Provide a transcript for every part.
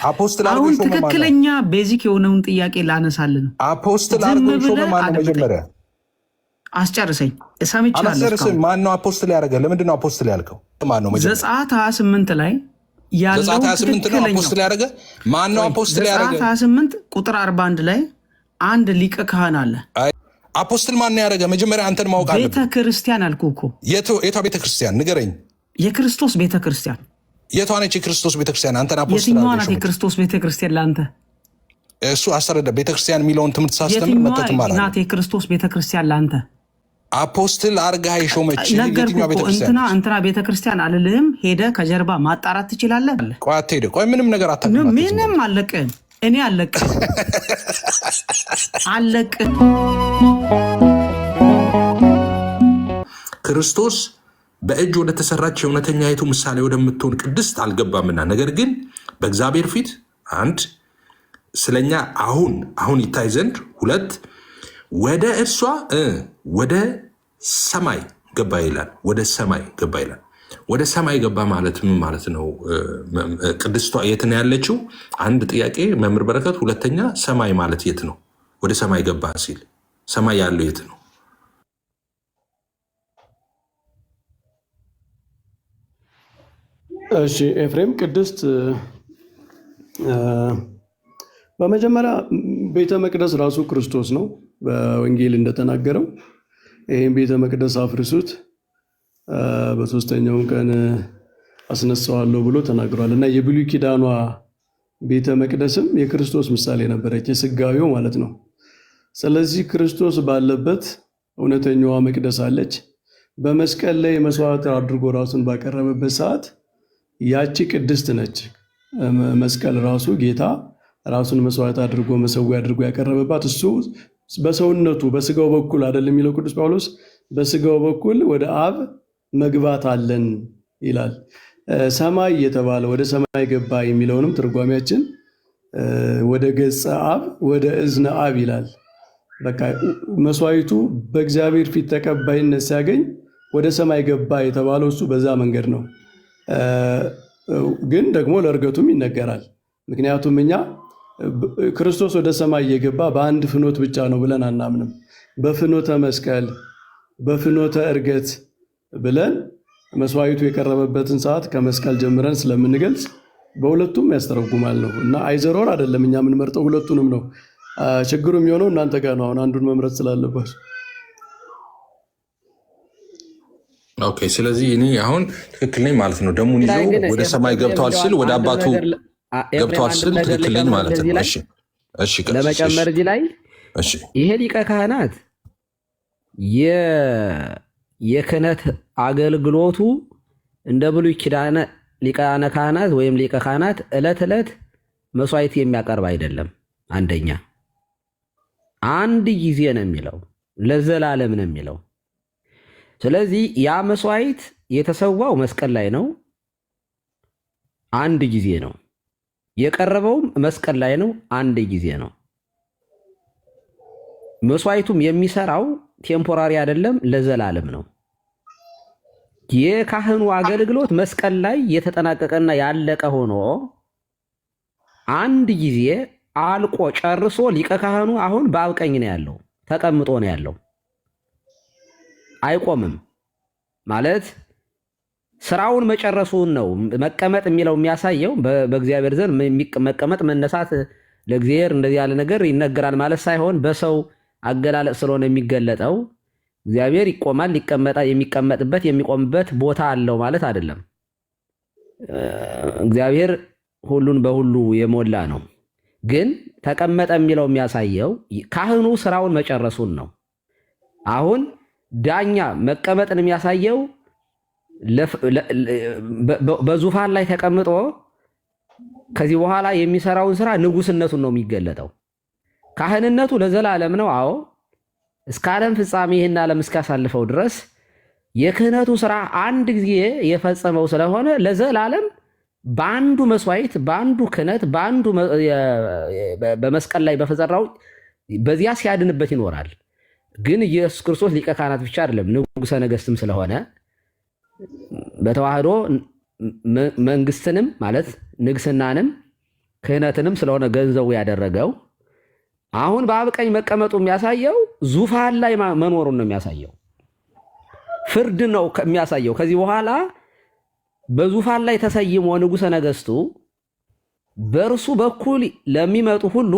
አፖስትል አሁን ትክክለኛ ቤዚክ የሆነውን ጥያቄ ላነሳልን። አፖስትል አድርጎ ሾመ ማን ነው? መጀመሪያ አስጨርሰኝ። ሰምቻለሁ። ማን ነው አፖስትል ያደረገ? ለምንድን ነው አፖስትል ያልከው? ማን ነው? መጀመሪያ ዘጸአት 28 ላይ ያለው ዘጸአት 28 ነው አፖስትል ያደረገ። ማን ነው አፖስትል ያደረገ? ዘጸአት 28 ቁጥር 41 ላይ አንድ ሊቀ ካህን አለ። አፖስትል ማን ያደረገ? መጀመሪያ አንተን ማወቅ አለብህ። ቤተ ክርስቲያን አልኩህ እኮ። የቷ ቤተ ክርስቲያን ንገረኝ። የክርስቶስ ቤተ ክርስቲያን። የቷ ነች የክርስቶስ ቤተ ክርስቲያን? አንተን አፖስትል የትኛዋ ናት የክርስቶስ ቤተ ክርስቲያን ለአንተ? እሱ አስተረዳ። ቤተ ክርስቲያን የሚለውን ትምህርት ሳስተምር መተት ማለት ናት የክርስቶስ ቤተ ክርስቲያን ለአንተ አፖስትል አርጋ የሾመች የትኛዋ ቤተ ክርስቲያን? እንትና ቤተ ክርስቲያን አልልህም። ሄደህ ከጀርባ ማጣራት ትችላለህ። ቆይ አትሄድ። ቆይ ምንም ነገር አታውቅም። ምንም አለቅህም። እኔ አለቅህም አለቅህም። ክርስቶስ በእጅ ወደ ተሰራች የእውነተኛይቱ ምሳሌ ወደምትሆን ቅድስት አልገባምና፣ ነገር ግን በእግዚአብሔር ፊት አንድ ስለኛ አሁን ይታይ ዘንድ፣ ሁለት ወደ እርሷ ወደ ሰማይ ገባ ይላል። ወደ ሰማይ ገባ ይላል። ወደ ሰማይ ገባ ማለት ምን ማለት ነው? ቅድስቷ የት ነው ያለችው? አንድ ጥያቄ መምህር በረከት። ሁለተኛ ሰማይ ማለት የት ነው? ወደ ሰማይ ገባ ሲል ሰማይ ያለው የት ነው? እሺ ኤፍሬም፣ ቅድስት በመጀመሪያ ቤተ መቅደስ ራሱ ክርስቶስ ነው። በወንጌል እንደተናገረው ይህም ቤተ መቅደስ አፍርሱት በሶስተኛውም ቀን አስነሳዋለሁ ብሎ ተናግሯል። እና የብሉይ ኪዳኗ ቤተ መቅደስም የክርስቶስ ምሳሌ ነበረች፣ የስጋዊው ማለት ነው። ስለዚህ ክርስቶስ ባለበት እውነተኛዋ መቅደስ አለች። በመስቀል ላይ መስዋዕት አድርጎ ራሱን ባቀረበበት ሰዓት ያቺ ቅድስት ነች። መስቀል ራሱ ጌታ ራሱን መስዋዕት አድርጎ መሰዊያ አድርጎ ያቀረበባት እሱ በሰውነቱ በስጋው በኩል አይደለም የሚለው ቅዱስ ጳውሎስ፣ በስጋው በኩል ወደ አብ መግባት አለን ይላል። ሰማይ የተባለ ወደ ሰማይ ገባ የሚለውንም ትርጓሜያችን ወደ ገጸ አብ ወደ እዝነ አብ ይላል። በቃ መስዋዕቱ በእግዚአብሔር ፊት ተቀባይነት ሲያገኝ ወደ ሰማይ ገባ የተባለው እሱ በዛ መንገድ ነው። ግን ደግሞ ለእርገቱም ይነገራል። ምክንያቱም እኛ ክርስቶስ ወደ ሰማይ እየገባ በአንድ ፍኖት ብቻ ነው ብለን አናምንም። በፍኖተ መስቀል፣ በፍኖተ እርገት ብለን መስዋዕቱ የቀረበበትን ሰዓት ከመስቀል ጀምረን ስለምንገልጽ በሁለቱም ያስተረጉማል ነው እና አይዘሮር አይደለም እኛ የምንመርጠው ሁለቱንም ነው። ችግሩ የሚሆነው እናንተ ጋር ነው። አሁን አንዱን መምረጥ ስላለባቸው። ኦኬ፣ ስለዚህ እኔ አሁን ትክክል ነኝ ማለት ነው። ደሙን ይዞ ወደ ሰማይ ገብተዋል ስል ወደ አባቱ ገብተዋል ስል ትክክል ነኝ ማለት ነው። እሺ፣ ለመጨመር እዚህ ላይ ይሄ ሊቀ ካህናት የክህነት አገልግሎቱ እንደ ብሉይ ኪዳን ሊቃነ ካህናት ወይም ሊቀ ካህናት ዕለት ዕለት መስዋዕት የሚያቀርብ አይደለም። አንደኛ አንድ ጊዜ ነው የሚለው፣ ለዘላለም ነው የሚለው። ስለዚህ ያ መስዋዕት የተሰዋው መስቀል ላይ ነው፣ አንድ ጊዜ ነው። የቀረበውም መስቀል ላይ ነው፣ አንድ ጊዜ ነው። መስዋዕቱም የሚሰራው ቴምፖራሪ አይደለም፣ ለዘላለም ነው። የካህኑ አገልግሎት መስቀል ላይ የተጠናቀቀና ያለቀ ሆኖ አንድ ጊዜ አልቆ ጨርሶ ሊቀ ካህኑ አሁን በአብ ቀኝ ነው ያለው፣ ተቀምጦ ነው ያለው። አይቆምም ማለት ስራውን መጨረሱን ነው። መቀመጥ የሚለው የሚያሳየው በእግዚአብሔር ዘንድ መቀመጥ መነሳት ለእግዚአብሔር እንደዚህ ያለ ነገር ይነገራል ማለት ሳይሆን በሰው አገላለጽ ስለሆነ የሚገለጠው እግዚአብሔር ይቆማል፣ የሚቀመጥበት የሚቆምበት ቦታ አለው ማለት አይደለም። እግዚአብሔር ሁሉን በሁሉ የሞላ ነው። ግን ተቀመጠ የሚለው የሚያሳየው ካህኑ ስራውን መጨረሱን ነው። አሁን ዳኛ መቀመጥን የሚያሳየው በዙፋን ላይ ተቀምጦ ከዚህ በኋላ የሚሰራውን ስራ ንጉስነቱን ነው የሚገለጠው። ካህንነቱ ለዘላለም ነው። አዎ እስከ ዓለም ፍጻሜ ይህን ዓለም እስካሳልፈው ድረስ የክህነቱ ስራ አንድ ጊዜ የፈጸመው ስለሆነ ለዘላለም በአንዱ መስዋዕት፣ በአንዱ ክህነት፣ በአንዱ በመስቀል ላይ በፈጸራው በዚያ ሲያድንበት ይኖራል። ግን ኢየሱስ ክርስቶስ ሊቀ ካህናት ብቻ አይደለም፣ ንጉሠ ነገሥትም ስለሆነ በተዋህዶ መንግስትንም ማለት ንግስናንም ክህነትንም ስለሆነ ገንዘቡ ያደረገው አሁን በአብ ቀኝ መቀመጡ የሚያሳየው ዙፋን ላይ መኖሩን ነው የሚያሳየው። ፍርድ ነው የሚያሳየው። ከዚህ በኋላ በዙፋን ላይ ተሰይሞ ንጉሠ ነገሥቱ በእርሱ በኩል ለሚመጡ ሁሉ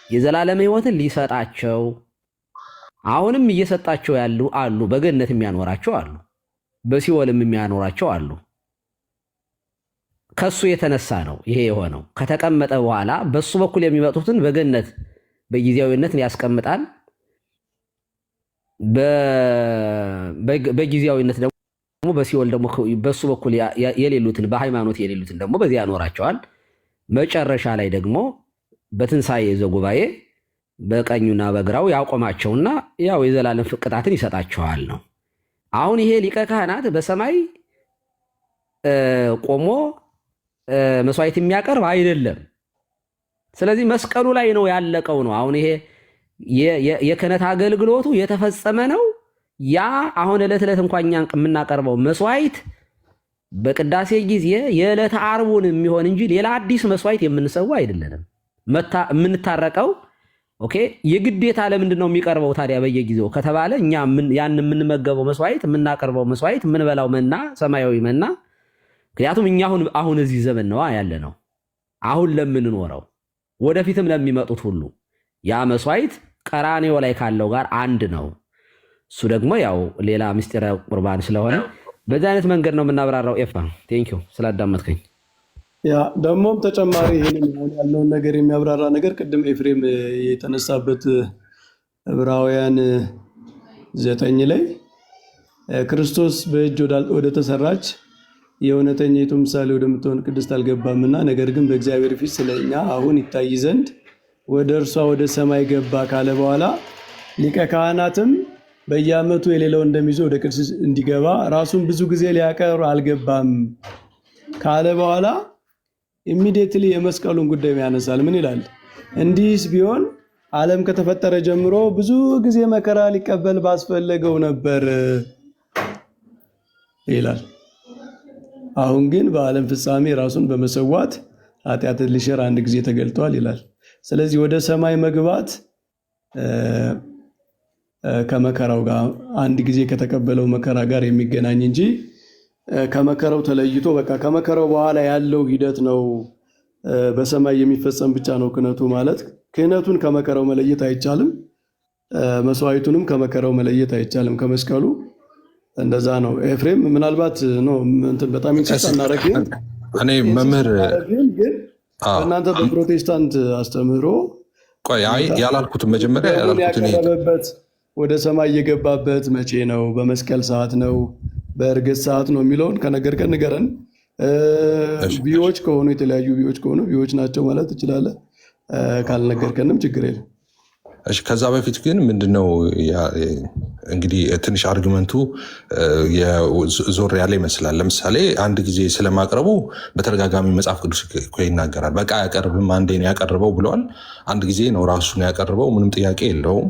የዘላለም ሕይወትን ሊሰጣቸው አሁንም እየሰጣቸው ያሉ አሉ። በገነት የሚያኖራቸው አሉ፣ በሲኦልም የሚያኖራቸው አሉ። ከሱ የተነሳ ነው ይሄ የሆነው። ከተቀመጠ በኋላ በሱ በኩል የሚመጡትን በገነት በጊዜያዊነት ያስቀምጣል። በጊዜያዊነት ደግሞ በሲኦል ደግሞ በሱ በኩል የሌሉትን በሃይማኖት የሌሉትን ደግሞ በዚያ ያኖራቸዋል። መጨረሻ ላይ ደግሞ በትንሣኤ ዘጉባኤ በቀኙና በግራው ያቆማቸውና ያው የዘላለም ቅጣትን ይሰጣቸዋል ነው። አሁን ይሄ ሊቀ ካህናት በሰማይ ቆሞ መስዋዕት የሚያቀርብ አይደለም። ስለዚህ መስቀሉ ላይ ነው ያለቀው ነው። አሁን ይሄ የክህነት አገልግሎቱ የተፈጸመ ነው። ያ አሁን ዕለት ዕለት እንኳን እኛ የምናቀርበው መስዋዕት በቅዳሴ ጊዜ የዕለተ ዓርቡን የሚሆን እንጂ ሌላ አዲስ መስዋዕት የምንሰዋ አይደለንም። የምንታረቀው ኦኬ። የግዴታ ለምንድን ነው የሚቀርበው ታዲያ በየጊዜው ከተባለ እኛ ያን የምንመገበው መስዋዕት የምናቀርበው መስዋዕት የምንበላው መና ሰማያዊ መና፣ ምክንያቱም እኛ አሁን እዚህ ዘመን ነዋ ያለ ነው። አሁን ለምንኖረው ወደፊትም ለሚመጡት ሁሉ ያ መስዋዕት ቀራንዮ ላይ ካለው ጋር አንድ ነው። እሱ ደግሞ ያው ሌላ ምስጢረ ቁርባን ስለሆነ በዚህ አይነት መንገድ ነው የምናብራራው። ኤፋ ቴንኪው ስላዳመጥከኝ። ያ ደግሞም ተጨማሪ ይሄንን ያለውን ነገር የሚያብራራ ነገር ቅድም ኤፍሬም የተነሳበት ዕብራውያን 9 ላይ ክርስቶስ በእጅ ወደ ተሰራች የእውነተኛይቱ ምሳሌ ወደምትሆን ቅድስት አልገባምና ነገር ግን በእግዚአብሔር ፊት ስለኛ አሁን ይታይ ዘንድ ወደ እርሷ ወደ ሰማይ ገባ ካለ በኋላ ሊቀ ካህናትም በየዓመቱ የሌለው እንደሚይዘ ወደ ቅድስ እንዲገባ ራሱን ብዙ ጊዜ ሊያቀርብ አልገባም ካለ በኋላ ኢሚዲየትሊ የመስቀሉን ጉዳይ ያነሳል። ምን ይላል? እንዲህስ ቢሆን ዓለም ከተፈጠረ ጀምሮ ብዙ ጊዜ መከራ ሊቀበል ባስፈለገው ነበር ይላል። አሁን ግን በዓለም ፍጻሜ ራሱን በመሰዋት ኃጢአትን ሊሽር አንድ ጊዜ ተገልጧል ይላል። ስለዚህ ወደ ሰማይ መግባት ከመከራው ጋር አንድ ጊዜ ከተቀበለው መከራ ጋር የሚገናኝ እንጂ ከመከራው ተለይቶ በቃ ከመከራው በኋላ ያለው ሂደት ነው በሰማይ የሚፈጸም ብቻ ነው ክህነቱ ማለት። ክህነቱን ከመከራው መለየት አይቻልም፣ መስዋዕቱንም ከመከራው መለየት አይቻልም ከመስቀሉ። እንደዛ ነው። ኤፍሬም ምናልባት ነው እንትን በጣም ኢንሲስት እናደርግ እኔ መምህር ግን እናንተ በፕሮቴስታንት አስተምህሮ ቆይ ያላልኩትን መጀመሪያ ያላልኩትን ያቀረበበት ወደ ሰማይ የገባበት መቼ ነው? በመስቀል ሰዓት ነው? በእርገት ሰዓት ነው የሚለውን ከነገርከን ንገረን። ቪዎች ከሆኑ የተለያዩ ቪዎች ከሆኑ ቪዎች ናቸው ማለት ትችላለህ። ካልነገርከንም ችግር የለም። እሺ ከዛ በፊት ግን ምንድነው እንግዲህ ትንሽ አርጊመንቱ ዞር ያለ ይመስላል። ለምሳሌ አንድ ጊዜ ስለማቅረቡ በተደጋጋሚ መጽሐፍ ቅዱስ እኮ ይናገራል። በቃ ያቀርብም አንዴ ነው ያቀርበው ብለዋል። አንድ ጊዜ ነው ራሱን ያቀርበው፣ ምንም ጥያቄ የለውም።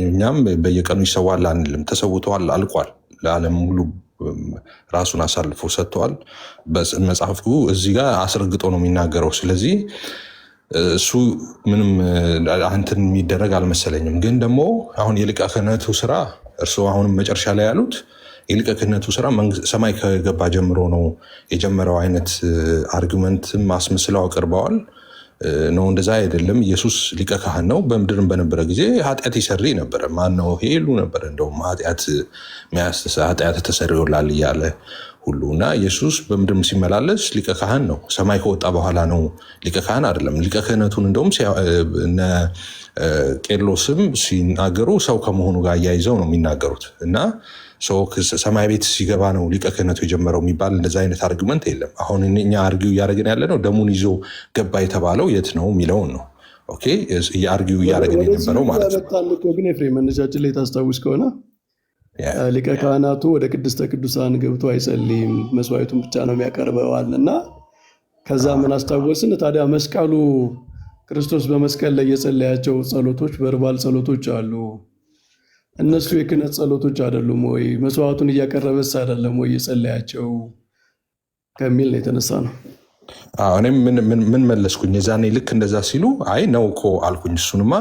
እኛም በየቀኑ ይሰዋል አንልም። ተሰውተዋል፣ አልቋል። ለዓለም ሁሉ ራሱን አሳልፎ ሰጥተዋል። መጽሐፉ እዚህ ጋር አስረግጦ ነው የሚናገረው። ስለዚህ እሱ ምንም አንትን የሚደረግ አልመሰለኝም። ግን ደግሞ አሁን የሊቀ ክህነቱ ስራ እርስዎ አሁንም መጨረሻ ላይ ያሉት የሊቀ ክህነቱ ስራ ሰማይ ከገባ ጀምሮ ነው የጀመረው አይነት አርጊመንትም አስመስለው አቅርበዋል። ነው እንደዛ አይደለም። ኢየሱስ ሊቀ ካህን ነው። በምድርም በነበረ ጊዜ ኃጢአት ይሰሪ ነበረ። ማነው ሄሉ ነበረ እንደውም ኃጢአት ተሰርዮላል እያለ ሁሉ እና ኢየሱስ በምድርም ሲመላለስ ሊቀ ካህን ነው። ሰማይ ከወጣ በኋላ ነው ሊቀ ካህን አይደለም። ሊቀ ክህነቱን እንደውም እነ ቄርሎስም ሲናገሩ ሰው ከመሆኑ ጋር እያይዘው ነው የሚናገሩት እና ሰማይ ቤት ሲገባ ነው ሊቀ ክህነቱ የጀመረው የሚባል እንደዛ አይነት አርጊመንት የለም። አሁን እኛ አርጊው እያደረግን ያለ ነው ደሙን ይዞ ገባ የተባለው የት ነው የሚለውን ነው። ኦኬ አርጊው እያደረግን የነበረው ማለት ነው። ግን ኤፍሬም መነሻችን ላይ ታስታውስ ከሆነ ሊቀ ካህናቱ ወደ ቅድስተ ቅዱሳን ገብቶ አይጸልይም፣ መስዋዕቱን ብቻ ነው የሚያቀርበዋል እና ከዛ ምን አስታወስን ታዲያ? መስቀሉ ክርስቶስ በመስቀል ላይ የጸለያቸው ጸሎቶች ቨርባል ጸሎቶች አሉ። እነሱ የክህነት ጸሎቶች አይደሉም ወይ? መስዋዕቱን እያቀረበስ አይደለም ወይ የጸለያቸው ከሚል ነው የተነሳ ነው። እኔም ምን መለስኩኝ? የዛኔ ልክ እንደዛ ሲሉ አይ ነው እኮ አልኩኝ። እሱንማ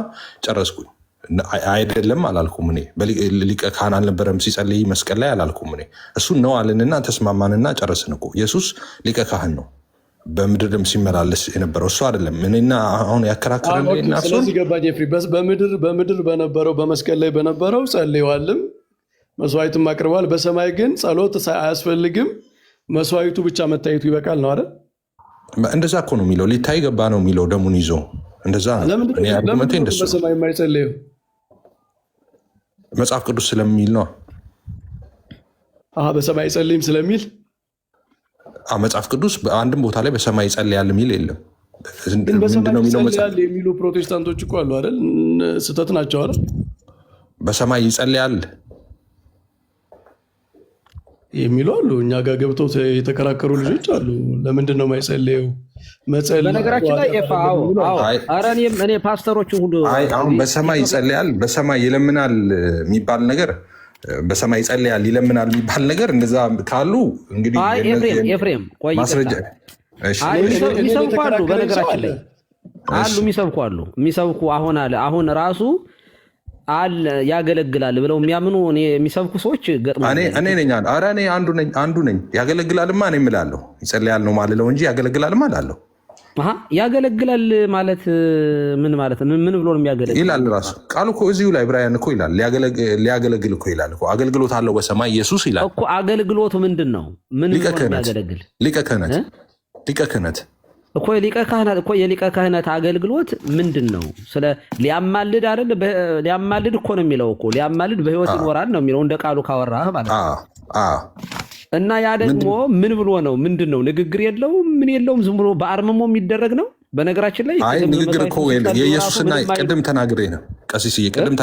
ጨረስኩኝ። አይደለም አላልኩም። እኔ ሊቀ ካህን አልነበረም ሲጸልይ መስቀል ላይ አላልኩም። እኔ እሱን ነው አልንና ተስማማንና ጨረስን እኮ። ኢየሱስ ሊቀ ካህን ነው በምድርም ሲመላለስ የነበረው እሱ አይደለም። እኔና አሁን ያከራከረና ስለዚህ ገባኝ ኤፍሬም። በምድር በነበረው በመስቀል ላይ በነበረው ጸልየዋልም መስዋዕትም አቅርበዋል። በሰማይ ግን ጸሎት አያስፈልግም፣ መስዋዕቱ ብቻ መታየቱ ይበቃል ነው አይደል? እንደዛ እኮ ነው የሚለው። ሊታይ ገባ ነው የሚለው ደሙን ይዞ እንደዛ ነው። ለምን በሰማይ የማይጸልየው? መጽሐፍ ቅዱስ ስለሚል ነው። በሰማይ ጸልይም ስለሚል መጽሐፍ ቅዱስ በአንድም ቦታ ላይ በሰማይ ይጸልያል የሚል የለም። በሰማይ ይጸልያል የሚሉ ፕሮቴስታንቶች እኮ አሉ አይደል? ስህተት ናቸው አይደል? በሰማይ ይጸልያል የሚሉ አሉ። እኛ ጋር ገብተው የተከራከሩ ልጆች አሉ። ለምንድን ነው የማይጸልየው? በነገራችን ላይ እኔ ፓስተሮችን ሁሉ አሁን በሰማይ ይጸልያል በሰማይ ይለምናል የሚባል ነገር በሰማይ ይጸልያል ይለምናል የሚባል ነገር እንደዛ ካሉ እንግዲህ ኤፍሬም ቆይ የሚሰብኩ አሉ። በነገራችን ላይ አሉ የሚሰብኩ አሁን ራሱ ያገለግላል ብለው የሚያምኑ የሚሰብኩ ሰዎች ገጥሞኛል። እኔ ነኝ አንዱ ነኝ። ያገለግላልማ እኔ እምላለሁ። ይጸልያል ነው ማልለው እንጂ ያገለግላልማ እላለሁ። ያገለግላል ማለት ምን ማለት ነው? ምን ብሎ ነው የሚያገለግል ይላል ራሱ ቃሉ እኮ እዚሁ ላይ ዕብራውያን እኮ ይላል። ሊያገለግል እኮ ይላል እኮ አገልግሎት አለው በሰማይ ኢየሱስ ይላል እኮ። አገልግሎቱ ምንድን ነው? ምን ብሎ ነው የሚያገለግል? ሊቀ ክህነት እኮ የሊቀ ካህናት አገልግሎት ምንድን ነው? ስለ ሊያማልድ አይደል? ሊያማልድ እኮ ነው የሚለው እኮ ሊያማልድ በህይወት ይኖራል ነው የሚለው እንደ ቃሉ ካወራህ ማለት ነው። እና ያ ደግሞ ምን ብሎ ነው? ምንድን ነው? ንግግር የለውም ምን የለውም፣ ዝም ብሎ በአርምሞ የሚደረግ ነው። በነገራችን ላይ ንግግር እኮ የኢየሱስና ቅድም ተናግሬ ነው ቀሲስዬ፣ ቅድም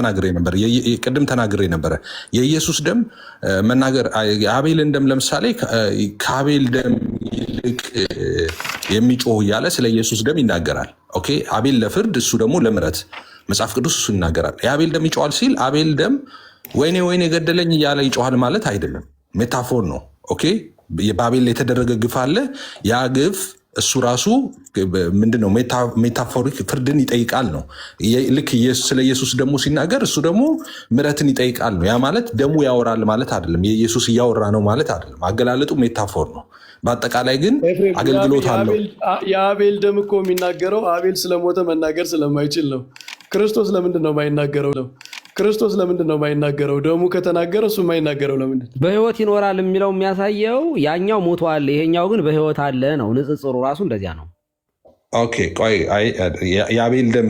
ተናግሬ ነበረ። የኢየሱስ ደም መናገር የአቤልን ደም ለምሳሌ ከአቤል ደም ይልቅ የሚጮህ እያለ ስለ ኢየሱስ ደም ይናገራል። ኦኬ፣ አቤል ለፍርድ እሱ ደግሞ ለምሕረት መጽሐፍ ቅዱስ እሱ ይናገራል። የአቤል ደም ይጮሃል ሲል አቤል ደም ወይኔ የገደለኝ እያለ ይጮሃል ማለት አይደለም፣ ሜታፎር ነው። ኦኬ፣ በአቤል የተደረገ ግፍ አለ። ያ ግፍ እሱ ራሱ ምንድነው? ሜታፎሪክ ፍርድን ይጠይቃል ነው። ልክ ስለ ኢየሱስ ደግሞ ሲናገር እሱ ደግሞ ምሕረትን ይጠይቃል ነው። ያ ማለት ደሙ ያወራል ማለት አይደለም። የኢየሱስ እያወራ ነው ማለት አይደለም። አገላለጡ ሜታፎር ነው። በአጠቃላይ ግን አገልግሎት አለው። የአቤል ደም እኮ የሚናገረው አቤል ስለሞተ መናገር ስለማይችል ነው። ክርስቶስ ለምንድን ነው የማይናገረው ነው? ክርስቶስ ለምንድን ነው የማይናገረው? ደሙ ከተናገረ እሱ የማይናገረው ለምንድን? በህይወት ይኖራል የሚለው የሚያሳየው ያኛው ሞቷል፣ ይሄኛው ግን በህይወት አለ ነው። ንጽጽሩ ራሱ እንደዚያ ነው። ኦኬ፣ ቆይ የአቤል ደም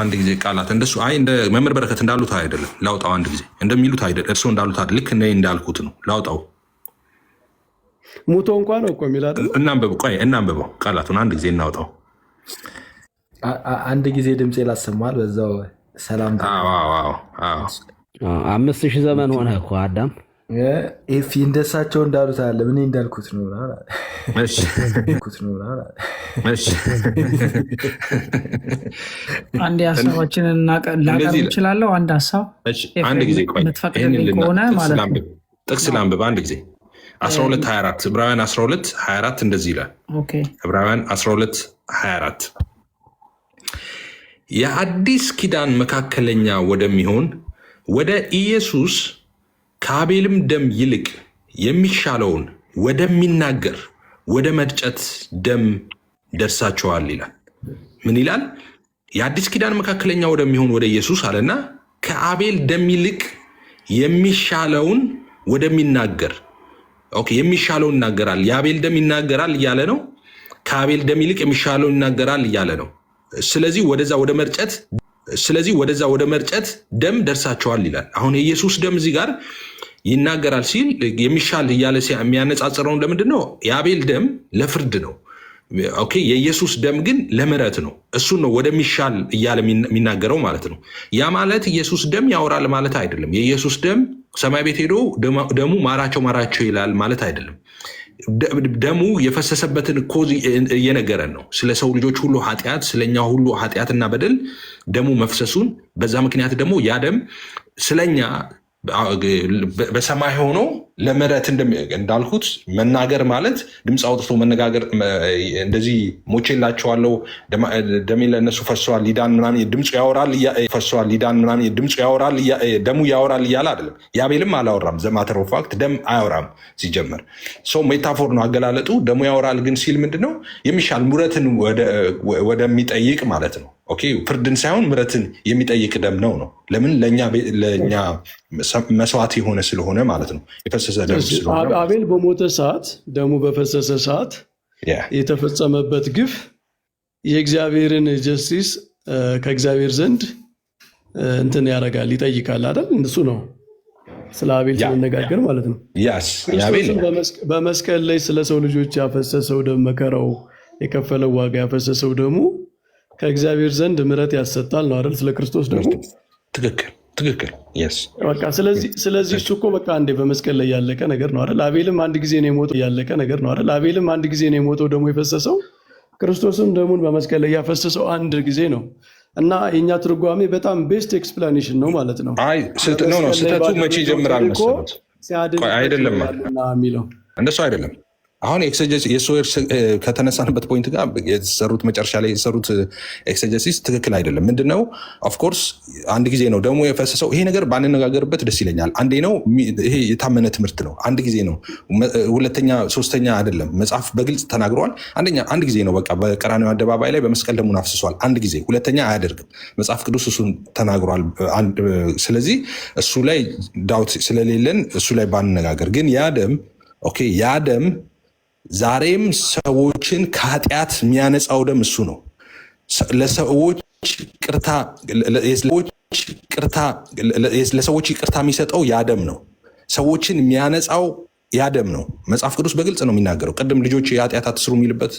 አንድ ጊዜ ቃላት እንደሱ እንደ መምህር በረከት እንዳሉት አይደለም። ላውጣው አንድ ጊዜ እንደሚሉት አይደለም። እርስዎ እንዳሉት አይደለም። ልክ እኔ እንዳልኩት ነው። ላውጣው ሙቶ እንኳን እኮ የሚል እናንብበው። ቃላቱን አንድ ጊዜ እናውጣው። አንድ ጊዜ ድምፄ ላሰማል በዛው ሰላም 5000 ዘመን ሆነ እኮ አዳም ኤፊ እንደሳቸው እንዳሉት አለ ምን እንዳልኩት ነው። አንድ ሀሳባችንን ላቀርብ እችላለሁ። አንድ ሀሳብ አንድ ጊዜ ከሆነ ማለት ነው። ጥቅስ ላንብብ አንድ ጊዜ 12:24 ዕብራውያን 12:24 እንደዚህ ይላል። ዕብራውያን 12:24 የአዲስ ኪዳን መካከለኛ ወደሚሆን ወደ ኢየሱስ ከአቤልም ደም ይልቅ የሚሻለውን ወደሚናገር ወደ መርጨት ደም ደርሳችኋል ይላል። ምን ይላል? የአዲስ ኪዳን መካከለኛ ወደሚሆን ወደ ኢየሱስ አለና ከአቤል ደም ይልቅ የሚሻለውን ወደሚናገር። ኦኬ፣ የሚሻለውን ይናገራል። የአቤል ደም ይናገራል እያለ ነው። ከአቤል ደም ይልቅ የሚሻለውን ይናገራል እያለ ነው። ስለዚህ ወደዛ ወደ መርጨት ደም ደርሳቸዋል ይላል። አሁን የኢየሱስ ደም እዚህ ጋር ይናገራል ሲል የሚሻል እያለ የሚያነጻጽረው ለምንድን ነው? የአቤል ደም ለፍርድ ነው። ኦኬ፣ የኢየሱስ ደም ግን ለምሕረት ነው። እሱን ነው ወደሚሻል እያለ የሚናገረው ማለት ነው። ያ ማለት ኢየሱስ ደም ያወራል ማለት አይደለም። የኢየሱስ ደም ሰማይ ቤት ሄዶ ደሙ ማራቸው ይላል ማለት አይደለም። ደሙ የፈሰሰበትን ኮዝ እየነገረን ነው። ስለ ሰው ልጆች ሁሉ ኃጢአት፣ ስለኛ ሁሉ ኃጢአትና በደል ደሙ መፍሰሱን፣ በዛ ምክንያት ደግሞ ያ ደም ስለኛ በሰማይ ሆኖ ለምሕረት እንዳልኩት መናገር ማለት ድምፅ አውጥቶ መነጋገር እንደዚህ ሞቼላቸዋለሁ ደሜ ለእነሱ ፈሰዋል ሊዳን ምናምን ድምፁ ያወራል ፈሰዋል ሊዳን ምናምን ድምፁ ያወራል ደሙ ያወራል እያለ አይደለም። የአቤልም አላወራም። ዘማተር ኦፍ ፋክት ደም አያወራም ሲጀመር። ሰው ሜታፎር ነው አገላለጡ። ደሙ ያወራል ግን ሲል ምንድነው የሚሻል ምሕረትን ወደሚጠይቅ ማለት ነው። ኦኬ ፍርድን ሳይሆን ምሕረትን የሚጠይቅ ደም ነው። ለምን ለእኛ መስዋዕት የሆነ ስለሆነ ማለት ነው። የፈሰሰ ደም ስለሆነ አቤል በሞተ ሰዓት ደሙ በፈሰሰ ሰዓት የተፈጸመበት ግፍ የእግዚአብሔርን ጀስቲስ ከእግዚአብሔር ዘንድ እንትን ያደርጋል ይጠይቃል አይደል? እሱ ነው ስለ አቤል ስንነጋገር ማለት ነው። ክርስቶስን በመስቀል ላይ ስለ ሰው ልጆች ያፈሰሰው ደም መከራው የከፈለው ዋጋ ያፈሰሰው ደሙ ከእግዚአብሔር ዘንድ ምሕረት ያሰጣል ነው አይደል? ስለ ክርስቶስ ደግሞ ትክክል። በቃ ስለዚህ እሱ እኮ በቃ አንዴ በመስቀል ላይ ያለቀ ነገር ነው አይደል? አቤልም አንድ ጊዜ ነው የሞተው ያለቀ ነገር ነው አይደል? አቤልም አንድ ጊዜ ነው የሞተው ደሙ የፈሰሰው፣ ክርስቶስም ደሙን በመስቀል ላይ ያፈሰሰው አንድ ጊዜ ነው። እና የኛ ትርጓሜ በጣም ቤስት ኤክስፕላኔሽን ነው ማለት ነው። ስህተቱ መቼ ይጀምራል መሰለህ? አይደለም የሚለው እንደሱ አይደለም። አሁን የሶር ከተነሳንበት ፖይንት ጋር የተሰሩት መጨረሻ ላይ የተሰሩት ኤክሰጀሲስ ትክክል አይደለም። ምንድነው? ኦፍኮርስ አንድ ጊዜ ነው ደግሞ የፈሰሰው። ይሄ ነገር ባንነጋገርበት ደስ ይለኛል። አንዴ ነው፣ ይሄ የታመነ ትምህርት ነው። አንድ ጊዜ ነው፣ ሁለተኛ ሶስተኛ አይደለም። መጽሐፍ በግልጽ ተናግሯል። አንድ ጊዜ ነው በቃ በቀራንዮ አደባባይ ላይ በመስቀል ደሙን አፍስሷል። አንድ ጊዜ፣ ሁለተኛ አያደርግም። መጽሐፍ ቅዱስ እሱን ተናግሯል። ስለዚህ እሱ ላይ ዳውት ስለሌለን እሱ ላይ ባንነጋገር። ግን ያ ደም ዛሬም ሰዎችን ከኃጢአት የሚያነጻው ደም እሱ ነው። ለሰዎች ይቅርታ የሚሰጠው ያ ደም ነው። ሰዎችን የሚያነጻው ያ ደም ነው። መጽሐፍ ቅዱስ በግልጽ ነው የሚናገረው። ቅድም ልጆች የኃጢአት አትስሩ የሚልበት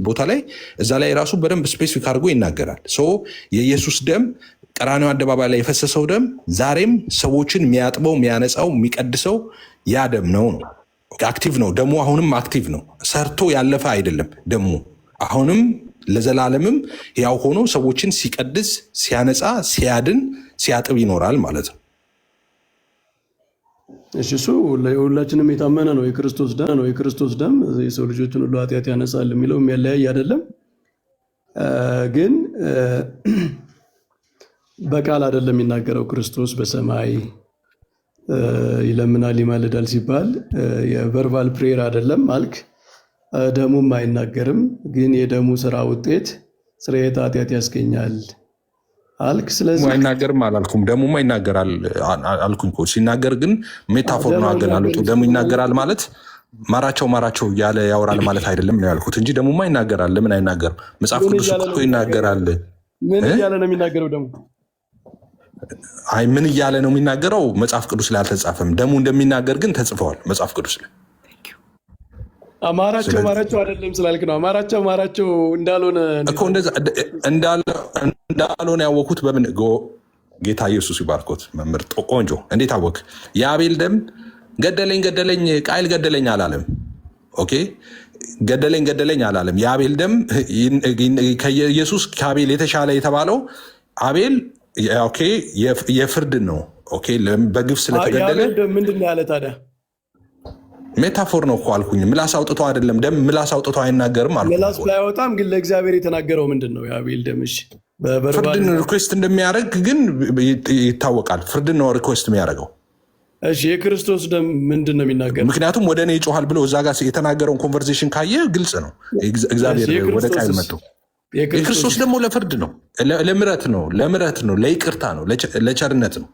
ቦታ ላይ እዛ ላይ ራሱ በደንብ ስፔሲፊክ አድርጎ ይናገራል። የኢየሱስ ደም ቀራንዮ አደባባይ ላይ የፈሰሰው ደም ዛሬም ሰዎችን የሚያጥበው የሚያነጻው የሚቀድሰው ያ ደም ነው። አክቲቭ ነው ደሙ። አሁንም አክቲቭ ነው። ሰርቶ ያለፈ አይደለም ደሙ። አሁንም ለዘላለምም ያው ሆኖ ሰዎችን ሲቀድስ፣ ሲያነጻ፣ ሲያድን፣ ሲያጥብ ይኖራል ማለት ነው። እሱ ለሁላችንም የታመነ ነው። የክርስቶስ ደም የሰው ልጆችን ሁሉ ኃጢአት ያነጻል የሚለው የሚያለያይ አይደለም። ግን በቃል አይደለም የሚናገረው። ክርስቶስ በሰማይ ይለምናል ይማልዳል ሲባል የቨርባል ፕሬየር አይደለም አልክ። ደሙም አይናገርም፣ ግን የደሙ ስራ ውጤት ስርየተ ኃጢአት ያስገኛል አልክ። ስለዚህ አይናገርም አላልኩም። ደሙማ ይናገራል አልኩኝ እኮ። ሲናገር ግን ሜታፎር ነው አገላለጡ። ደሙ ይናገራል ማለት ማራቸው እያለ ያወራል ማለት አይደለም ነው ያልኩት እንጂ ደሙማ ይናገራል። ለምን አይናገርም? መጽሐፍ ቅዱስ እኮ ይናገራል። ምን እያለ ነው የሚናገረው ደሙ? ምን እያለ ነው የሚናገረው? መጽሐፍ ቅዱስ ላይ አልተጻፈም። ደሙ እንደሚናገር ግን ተጽፈዋል መጽሐፍ ቅዱስ ላይ። ማራቸው አይደለም ስላልክ ነው። ማራቸው እንዳልሆነ እኮ እንዳልሆነ ያወኩት በምን ጌታ ኢየሱስ ይባርኮት። መምህር ቆንጆ፣ እንዴት አወክ? የአቤል ደም ገደለኝ ቃይል ገደለኝ አላለም። ኦኬ ገደለኝ አላለም። የአቤል ደም ከኢየሱስ ከአቤል የተሻለ የተባለው አቤል ኦኬ የፍርድ ነው። ኦኬ በግፍ ስለተገደለ ምንድን ያለ ታዲያ? ሜታፎር ነው እኮ አልኩኝ። ምላስ አውጥቶ አይደለም ደም ምላስ አውጥቶ አይናገርም አልኩኝ። ምላስ ባያወጣም ግን ለእግዚአብሔር የተናገረው ምንድን ነው? የአቤል ደም ፍርድን ሪኩዌስት እንደሚያደርግ ግን ይታወቃል። ፍርድን ነው ሪኩዌስት የሚያደርገው። እሺ የክርስቶስ ደም ምንድን ነው የሚናገር? ምክንያቱም ወደ እኔ ይጮሃል ብሎ እዛ ጋር የተናገረውን ኮንቨርሴሽን ካየ ግልጽ ነው። እግዚአብሔር ወደ ቃይል መጥቶ የክርስቶስ ደግሞ ለፍርድ ነው፣ ለምሕረት ነው፣ ለይቅርታ ነው፣ ለቸርነት ነው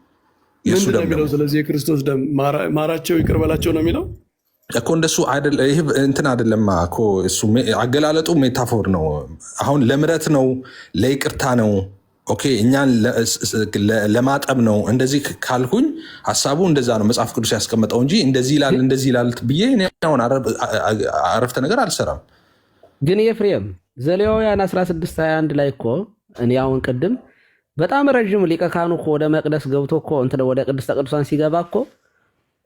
የሱ ደም ነው። ስለዚህ የክርስቶስ ደም ማራቸው ይቅር በላቸው ነው የሚለው እኮ። እንደሱ ይህ እንትን አይደለማ እኮ እሱ አገላለጡ ሜታፎር ነው። አሁን ለምሕረት ነው፣ ለይቅርታ ነው። ኦኬ እኛን ለማጠብ ነው። እንደዚህ ካልኩኝ ሀሳቡ እንደዛ ነው መጽሐፍ ቅዱስ ያስቀመጠው እንጂ እንደዚህ ይላል ብዬ አሁን አረፍተ ነገር አልሰራም። ግን የፍሬም ዘሌዋውያን 16:21 ላይ እኮ እኔ አሁን ቅድም በጣም ረዥም ሊቀ ካህኑ እኮ ወደ መቅደስ ገብቶ እኮ ወደ ቅድስተ ቅዱሳን ሲገባ እኮ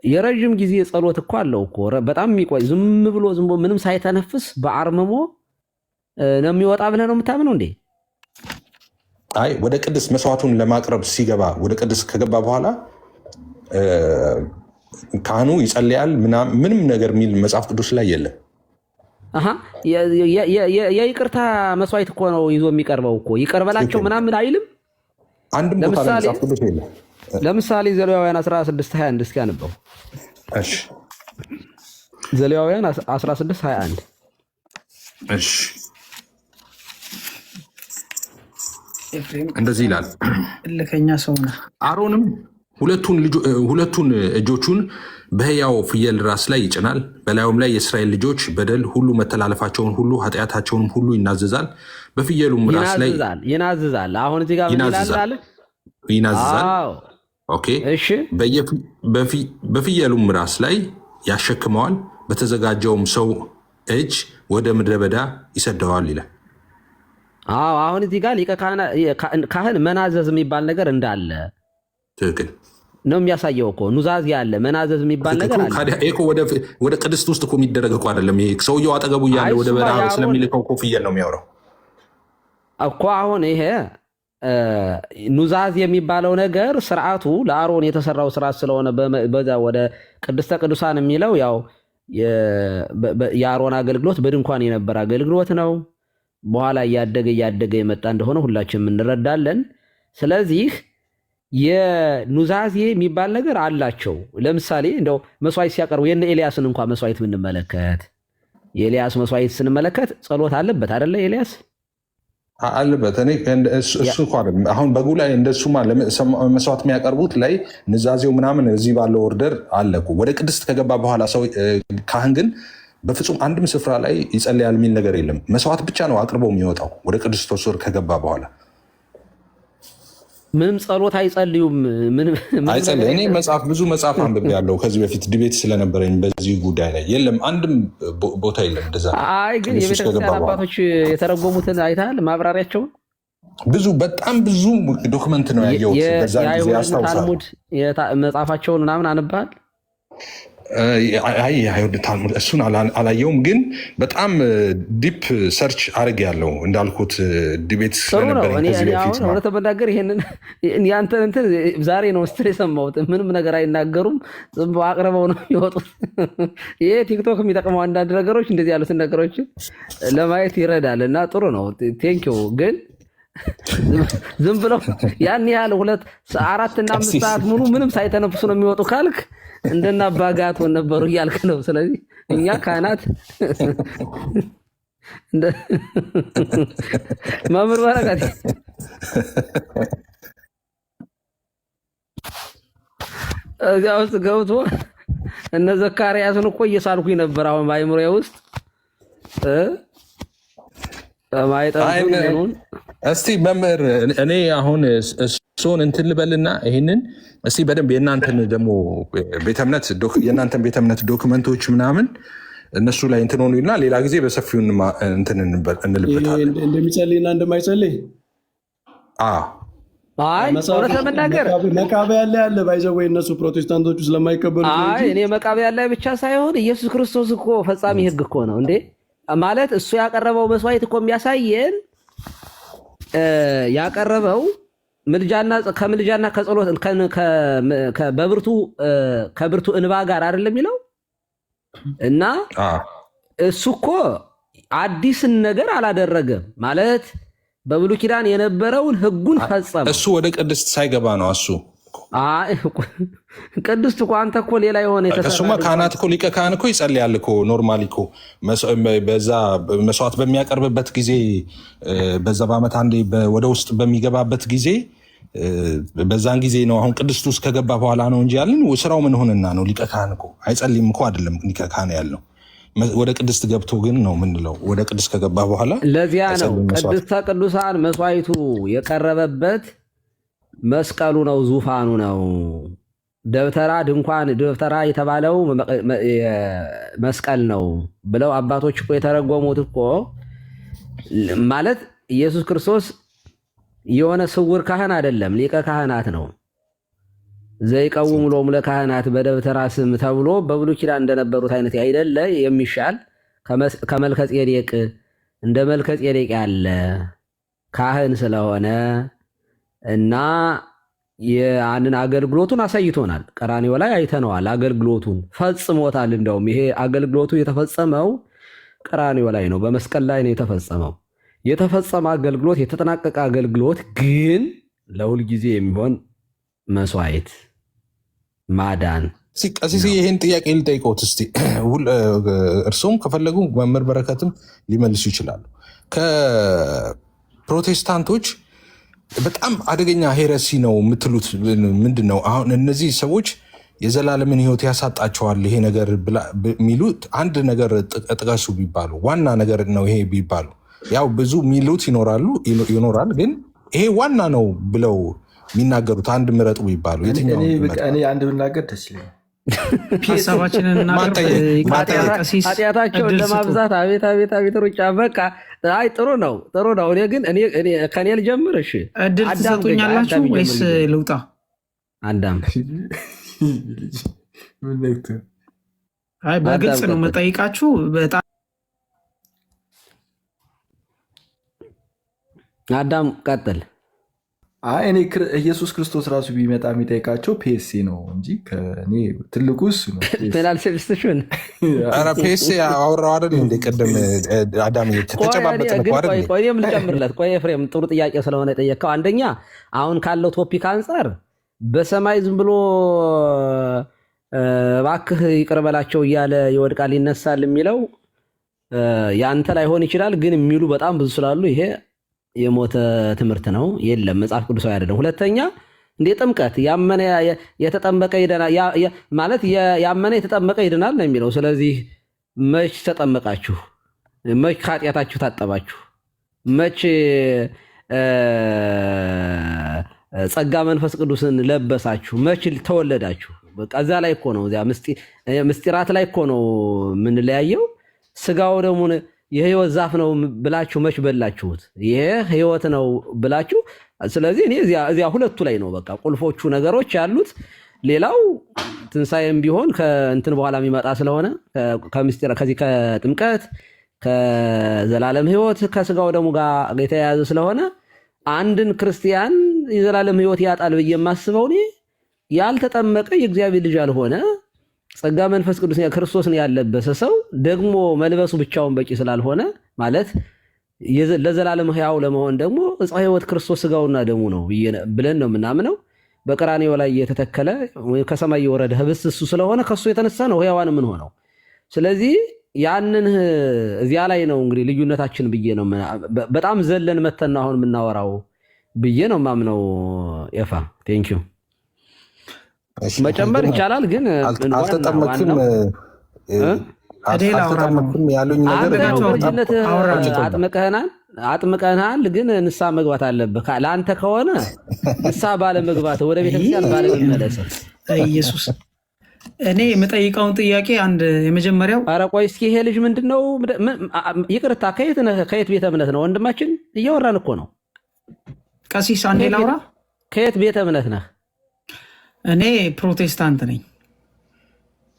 የረዥም ጊዜ ጸሎት እኮ አለው እኮ በጣም የሚቆይ ዝም ብሎ ምንም ሳይተነፍስ በአርምሞ ነው የሚወጣ ብለህ ነው የምታምነው እንዴ? አይ ወደ ቅድስ መስዋዕቱን ለማቅረብ ሲገባ ወደ ቅድስ ከገባ በኋላ ካህኑ ይጸልያል ምንም ነገር የሚል መጽሐፍ ቅዱስ ላይ የለም። የይቅርታ መስዋዕት እኮ ነው ይዞ የሚቀርበው እኮ ይቅር በላቸው ምናምን አይልም። አንድም ቦታ ላይ መጽሐፍ ቅዱስ የለም። ለምሳሌ ዘሌዋውያን 16:21 እስኪ አንበው። እሺ ዘሌዋውያን 16:21 እሺ እንደዚህ ይላል። እልከኛ ሰው ነው። አሮንም ሁለቱን እጆቹን በሕያው ፍየል ራስ ላይ ይጭናል። በላዩም ላይ የእስራኤል ልጆች በደል ሁሉ መተላለፋቸውን ሁሉ ኃጢአታቸውንም ሁሉ ይናዘዛል። በፍየሉም ራስ ላይ ይናዝዛል። አሁን እዚህ ጋር ይናዝዛል። ኦኬ እሺ። በፍየሉም ራስ ላይ ያሸክመዋል፣ በተዘጋጀውም ሰው እጅ ወደ ምድረ በዳ ይሰደዋል ይላል። አሁን እዚህ ጋር ሊቀ ካህን መናዘዝ የሚባል ነገር እንዳለ ትክክል ነው የሚያሳየው እኮ። ኑዛዜ አለ፣ መናዘዝ የሚባል ነገር አለ። ወደ ቅድስት ውስጥ እኮ የሚደረግ እኮ አይደለም። ይሄ ሰውየው አጠገቡ እያለ ወደ በረሃ ስለሚልከው እኮ ፍየል ነው የሚያወራው እኮ። አሁን ይሄ ኑዛዜ የሚባለው ነገር ስርዓቱ ለአሮን የተሰራው ስርዓት ስለሆነ በዛ ወደ ቅድስተ ቅዱሳን የሚለው ያው የአሮን አገልግሎት በድንኳን የነበረ አገልግሎት ነው። በኋላ እያደገ የመጣ እንደሆነ ሁላችንም እንረዳለን። ስለዚህ የኑዛዜ የሚባል ነገር አላቸው። ለምሳሌ እንደው መስዋዕት ሲያቀርቡ የነ ኤልያስን እንኳ መስዋዕት ብንመለከት የኤልያስ መስዋዕት ስንመለከት ጸሎት አለበት አይደለ? ኤልያስ አለበት። እሱ እንኳ አሁን በጉ ላይ እንደሱማ መስዋዕት የሚያቀርቡት ላይ ንዛዜው ምናምን እዚህ ባለው ኦርደር አለ እኮ። ወደ ቅድስት ከገባ በኋላ ሰው ካህን ግን በፍጹም አንድም ስፍራ ላይ ይጸልያል የሚል ነገር የለም። መስዋዕት ብቻ ነው አቅርበው የሚወጣው ወደ ቅድስት ወር ከገባ በኋላ ምንም ጸሎት አይጸልዩም። እኔ ብዙ መጽሐፍ አንብቤ ያለው ከዚህ በፊት ዲቤት ስለነበረኝ በዚህ ጉዳይ ላይ የለም፣ አንድም ቦታ የለም እንደዛ። ግን የቤተክርስቲያን አባቶች የተረጎሙትን አይተሃል? ማብራሪያቸውን በጣም ብዙ ዶክመንት ነው ያየሁት። በዛ ጊዜ ታልሙድ መጽሐፋቸውን ምናምን አንብሃል? ታልሙድ እሱን አላየውም፣ ግን በጣም ዲፕ ሰርች አድርግ ያለው እንዳልኩት ዲቤት ስለነበረኝ ከዚህ በፊት እውነት መናገር ይሄንን ያንተን እንትን ዛሬ ነው ስትል የሰማሁት። ምንም ነገር አይናገሩም፣ ዝም ብለው አቅርበው ነው የሚወጡት። ይሄ ቲክቶክ የሚጠቅመው አንዳንድ ነገሮች እንደዚህ ያሉትን ነገሮች ለማየት ይረዳል እና ጥሩ ነው። ቴንኪው። ግን ዝም ብለው ያን ያህል 2፣ 4 እና 5 ሰዓት ሙሉ ምንም ሳይተነፍሱ ነው የሚወጡ ካልክ እንደና አባጋት ነበሩ እያልክ ነው። ስለዚህ እኛ ካህናት መምህር በረከት እዚያ ውስጥ ገብቶ እነ ዘካርያስን እኮ እየሳልኩኝ ነበር አሁን በአይምሮዬ ውስጥ ማይጠሩን። እስቲ መምህር እኔ አሁን እሱን እንትን ልበልና ይህንን እስቲ በደንብ የእናንተን ደግሞ የእናንተን ቤተ እምነት ዶክመንቶች ምናምን እነሱ ላይ እንትን ሆኑና ሌላ ጊዜ በሰፊው እንትን እንልበታለን። እንደሚጸልይና እንደማይጸልይ እውነት ለመናገር መቃብያ ላይ ያለ ባይዘወይ እነሱ ፕሮቴስታንቶቹ ስለማይቀበሉ እኔ መቃብያ ላይ ብቻ ሳይሆን ኢየሱስ ክርስቶስ እኮ ፈጻሚ ሕግ እኮ ነው እንዴ ማለት እሱ ያቀረበው መስዋዕት እኮ የሚያሳየን ያቀረበው ከምልጃና ከጸሎት ከብርቱ እንባ ጋር አይደለም የሚለው እና እሱ እኮ አዲስን ነገር አላደረገም ማለት በብሉይ ኪዳን የነበረውን ሕጉን ፈጸመ። እሱ ወደ ቅድስት ሳይገባ ነው እሱ ቅድስት እኮ አንተ እኮ ሌላ የሆነ እሱማ ካህናት እኮ ሊቀ ካህን እኮ ይጸልያል እኮ ኖርማሊ እኮ በዛ መስዋዕት በሚያቀርብበት ጊዜ በዛ በዓመት አንዴ ወደ ውስጥ በሚገባበት ጊዜ በዛን ጊዜ ነው። አሁን ቅድስት ውስጥ ከገባ በኋላ ነው እንጂ ያለን ስራው ምን ሆነና ነው? ሊቀ ካህን እኮ አይጸልይም እኮ አይደለም ሊቀ ካህን ያለው ወደ ቅድስት ገብቶ ግን ነው ምንለው ወደ ቅድስት ከገባ በኋላ። ለዚያ ነው ቅድስተ ቅዱሳን መስዋዕቱ የቀረበበት መስቀሉ ነው፣ ዙፋኑ ነው። ደብተራ ድንኳን ደብተራ የተባለው መስቀል ነው ብለው አባቶች እኮ የተረጎሙት እኮ ማለት ኢየሱስ ክርስቶስ የሆነ ስውር ካህን አይደለም፣ ሊቀ ካህናት ነው። ዘይቀውሙ ሎሙ ለካህናት በደብተራ ስም ተብሎ በብሉይ ኪዳን እንደነበሩት አይነት አይደለ፣ የሚሻል ከመልከ ጼዴቅ እንደ መልከ ጼዴቅ ያለ ካህን ስለሆነ እና ያንን አገልግሎቱን አሳይቶናል። ቀራንዮ ላይ አይተነዋል። አገልግሎቱን ፈጽሞታል። እንደውም ይሄ አገልግሎቱ የተፈጸመው ቀራንዮ ላይ ነው፣ በመስቀል ላይ ነው የተፈጸመው። የተፈጸመ አገልግሎት፣ የተጠናቀቀ አገልግሎት ግን ለሁል ጊዜ የሚሆን መስዋዕት ማዳን። ቀሲስ ይህን ጥያቄ ልጠይቀውት እስቲ፣ እርስዎም ከፈለጉ መምህር በረከትም ሊመልሱ ይችላሉ። ከፕሮቴስታንቶች በጣም አደገኛ ሄረሲ ነው የምትሉት ምንድን ነው? አሁን እነዚህ ሰዎች የዘላለምን ሕይወት ያሳጣቸዋል ይሄ ነገር የሚሉት አንድ ነገር ጥቀሱ ቢባሉ፣ ዋና ነገር ነው ይሄ ቢባሉ፣ ያው ብዙ ሚሉት ይኖራል፣ ግን ይሄ ዋና ነው ብለው የሚናገሩት አንድ ምረጡ ቢባሉ የትኛው? እኔ አንድ ብናገር ደስ ይለኛል። ሀሳባችንን ኃጢአታቸውን ለማብዛት አቤት አቤት አቤት ሩጫ። በቃ አይ ጥሩ ነው ጥሩ ነው። እኔ ግን ከኔ ልጀምር። እሺ እድል ትሰጡኛላችሁ ወይስ ልውጣ? አዳም አይ በግልጽ ነው የምጠይቃችሁ። በጣም አዳም ቀጥል። እኔ ኢየሱስ ክርስቶስ ራሱ ቢመጣ የሚጠይቃቸው ፒኤስሲ ነው እንጂ ከእኔ ትልቁ እሱ ነው። ፔናልሴልስትሽን ፒኤስሲ አወራው አይደል እንደ ቅድም አዳም ተጨባበጠ ነው አይደል? ቆይም ልጨምርለት። ቆይ ኤፍሬም ጥሩ ጥያቄ ስለሆነ የጠየቀው፣ አንደኛ አሁን ካለው ቶፒክ አንጻር በሰማይ ዝም ብሎ እባክህ ይቅር በላቸው እያለ ይወድቃል ይነሳል የሚለው ያንተ ላይሆን ይችላል፣ ግን የሚሉ በጣም ብዙ ስላሉ ይሄ የሞተ ትምህርት ነው። የለም መጽሐፍ ቅዱሳዊ አይደለም። ሁለተኛ እንደ ጥምቀት ያመነ የተጠመቀ ይድናል ማለት ያመነ የተጠመቀ ይድናል ነው የሚለው። ስለዚህ መች ተጠመቃችሁ? መች ከኃጢአታችሁ ታጠባችሁ? መች ጸጋ መንፈስ ቅዱስን ለበሳችሁ? መች ተወለዳችሁ? በቃ እዛ ላይ እኮ ነው፣ እዚያ ምስጢራት ላይ እኮ ነው የምንለያየው። ስጋው ደግሞ የህይወት ዛፍ ነው ብላችሁ መች በላችሁት? ይሄ ህይወት ነው ብላችሁ። ስለዚህ እኔ እዚያ ሁለቱ ላይ ነው በቃ ቁልፎቹ ነገሮች ያሉት። ሌላው ትንሣኤም ቢሆን ከእንትን በኋላ የሚመጣ ስለሆነ ከምስጢር ከዚህ ከጥምቀት ከዘላለም ህይወት ከስጋው ደግሞ ጋር የተያያዘ ስለሆነ አንድን ክርስቲያን የዘላለም ህይወት ያጣል ብዬ የማስበው እኔ ያልተጠመቀ የእግዚአብሔር ልጅ ያልሆነ ጸጋ መንፈስ ቅዱስ ክርስቶስን ያለበሰ ሰው ደግሞ መልበሱ ብቻውን በቂ ስላልሆነ ማለት ለዘላለም ሕያው ለመሆን ደግሞ ዕፀ ሕይወት ክርስቶስ ስጋውና ደሙ ነው ብለን ነው የምናምነው። በቀራንዮ ላይ የተተከለ ከሰማይ የወረደ ህብስት እሱ ስለሆነ ከሱ የተነሳ ነው ሕያዋን የምንሆነው። ስለዚህ ያንን እዚያ ላይ ነው እንግዲህ ልዩነታችን ብዬ ነው በጣም ዘለን መተን አሁን የምናወራው ብዬ ነው ማምነው። ኤፋ ቴንክ ዩ መጨመር ይቻላል ግን አልተጠመቅም ያሉኝ ነገር አጥምቀናል ግን ንሳ መግባት አለብህ። ለአንተ ከሆነ ንሳ ባለመግባት ወደ ቤተክርስቲያን ባለመመለስ ኢየሱስ እኔ የምጠይቀውን ጥያቄ አንድ የመጀመሪያው ኧረ ቆይ እስኪ ይሄ ልጅ ምንድነው? ይቅርታ ከየት ቤተ እምነት ነው ወንድማችን? እያወራን እኮ ነው። ቀሲስ አንዴ ላውራ። ከየት ቤተ እምነት ነህ? እኔ ፕሮቴስታንት ነኝ።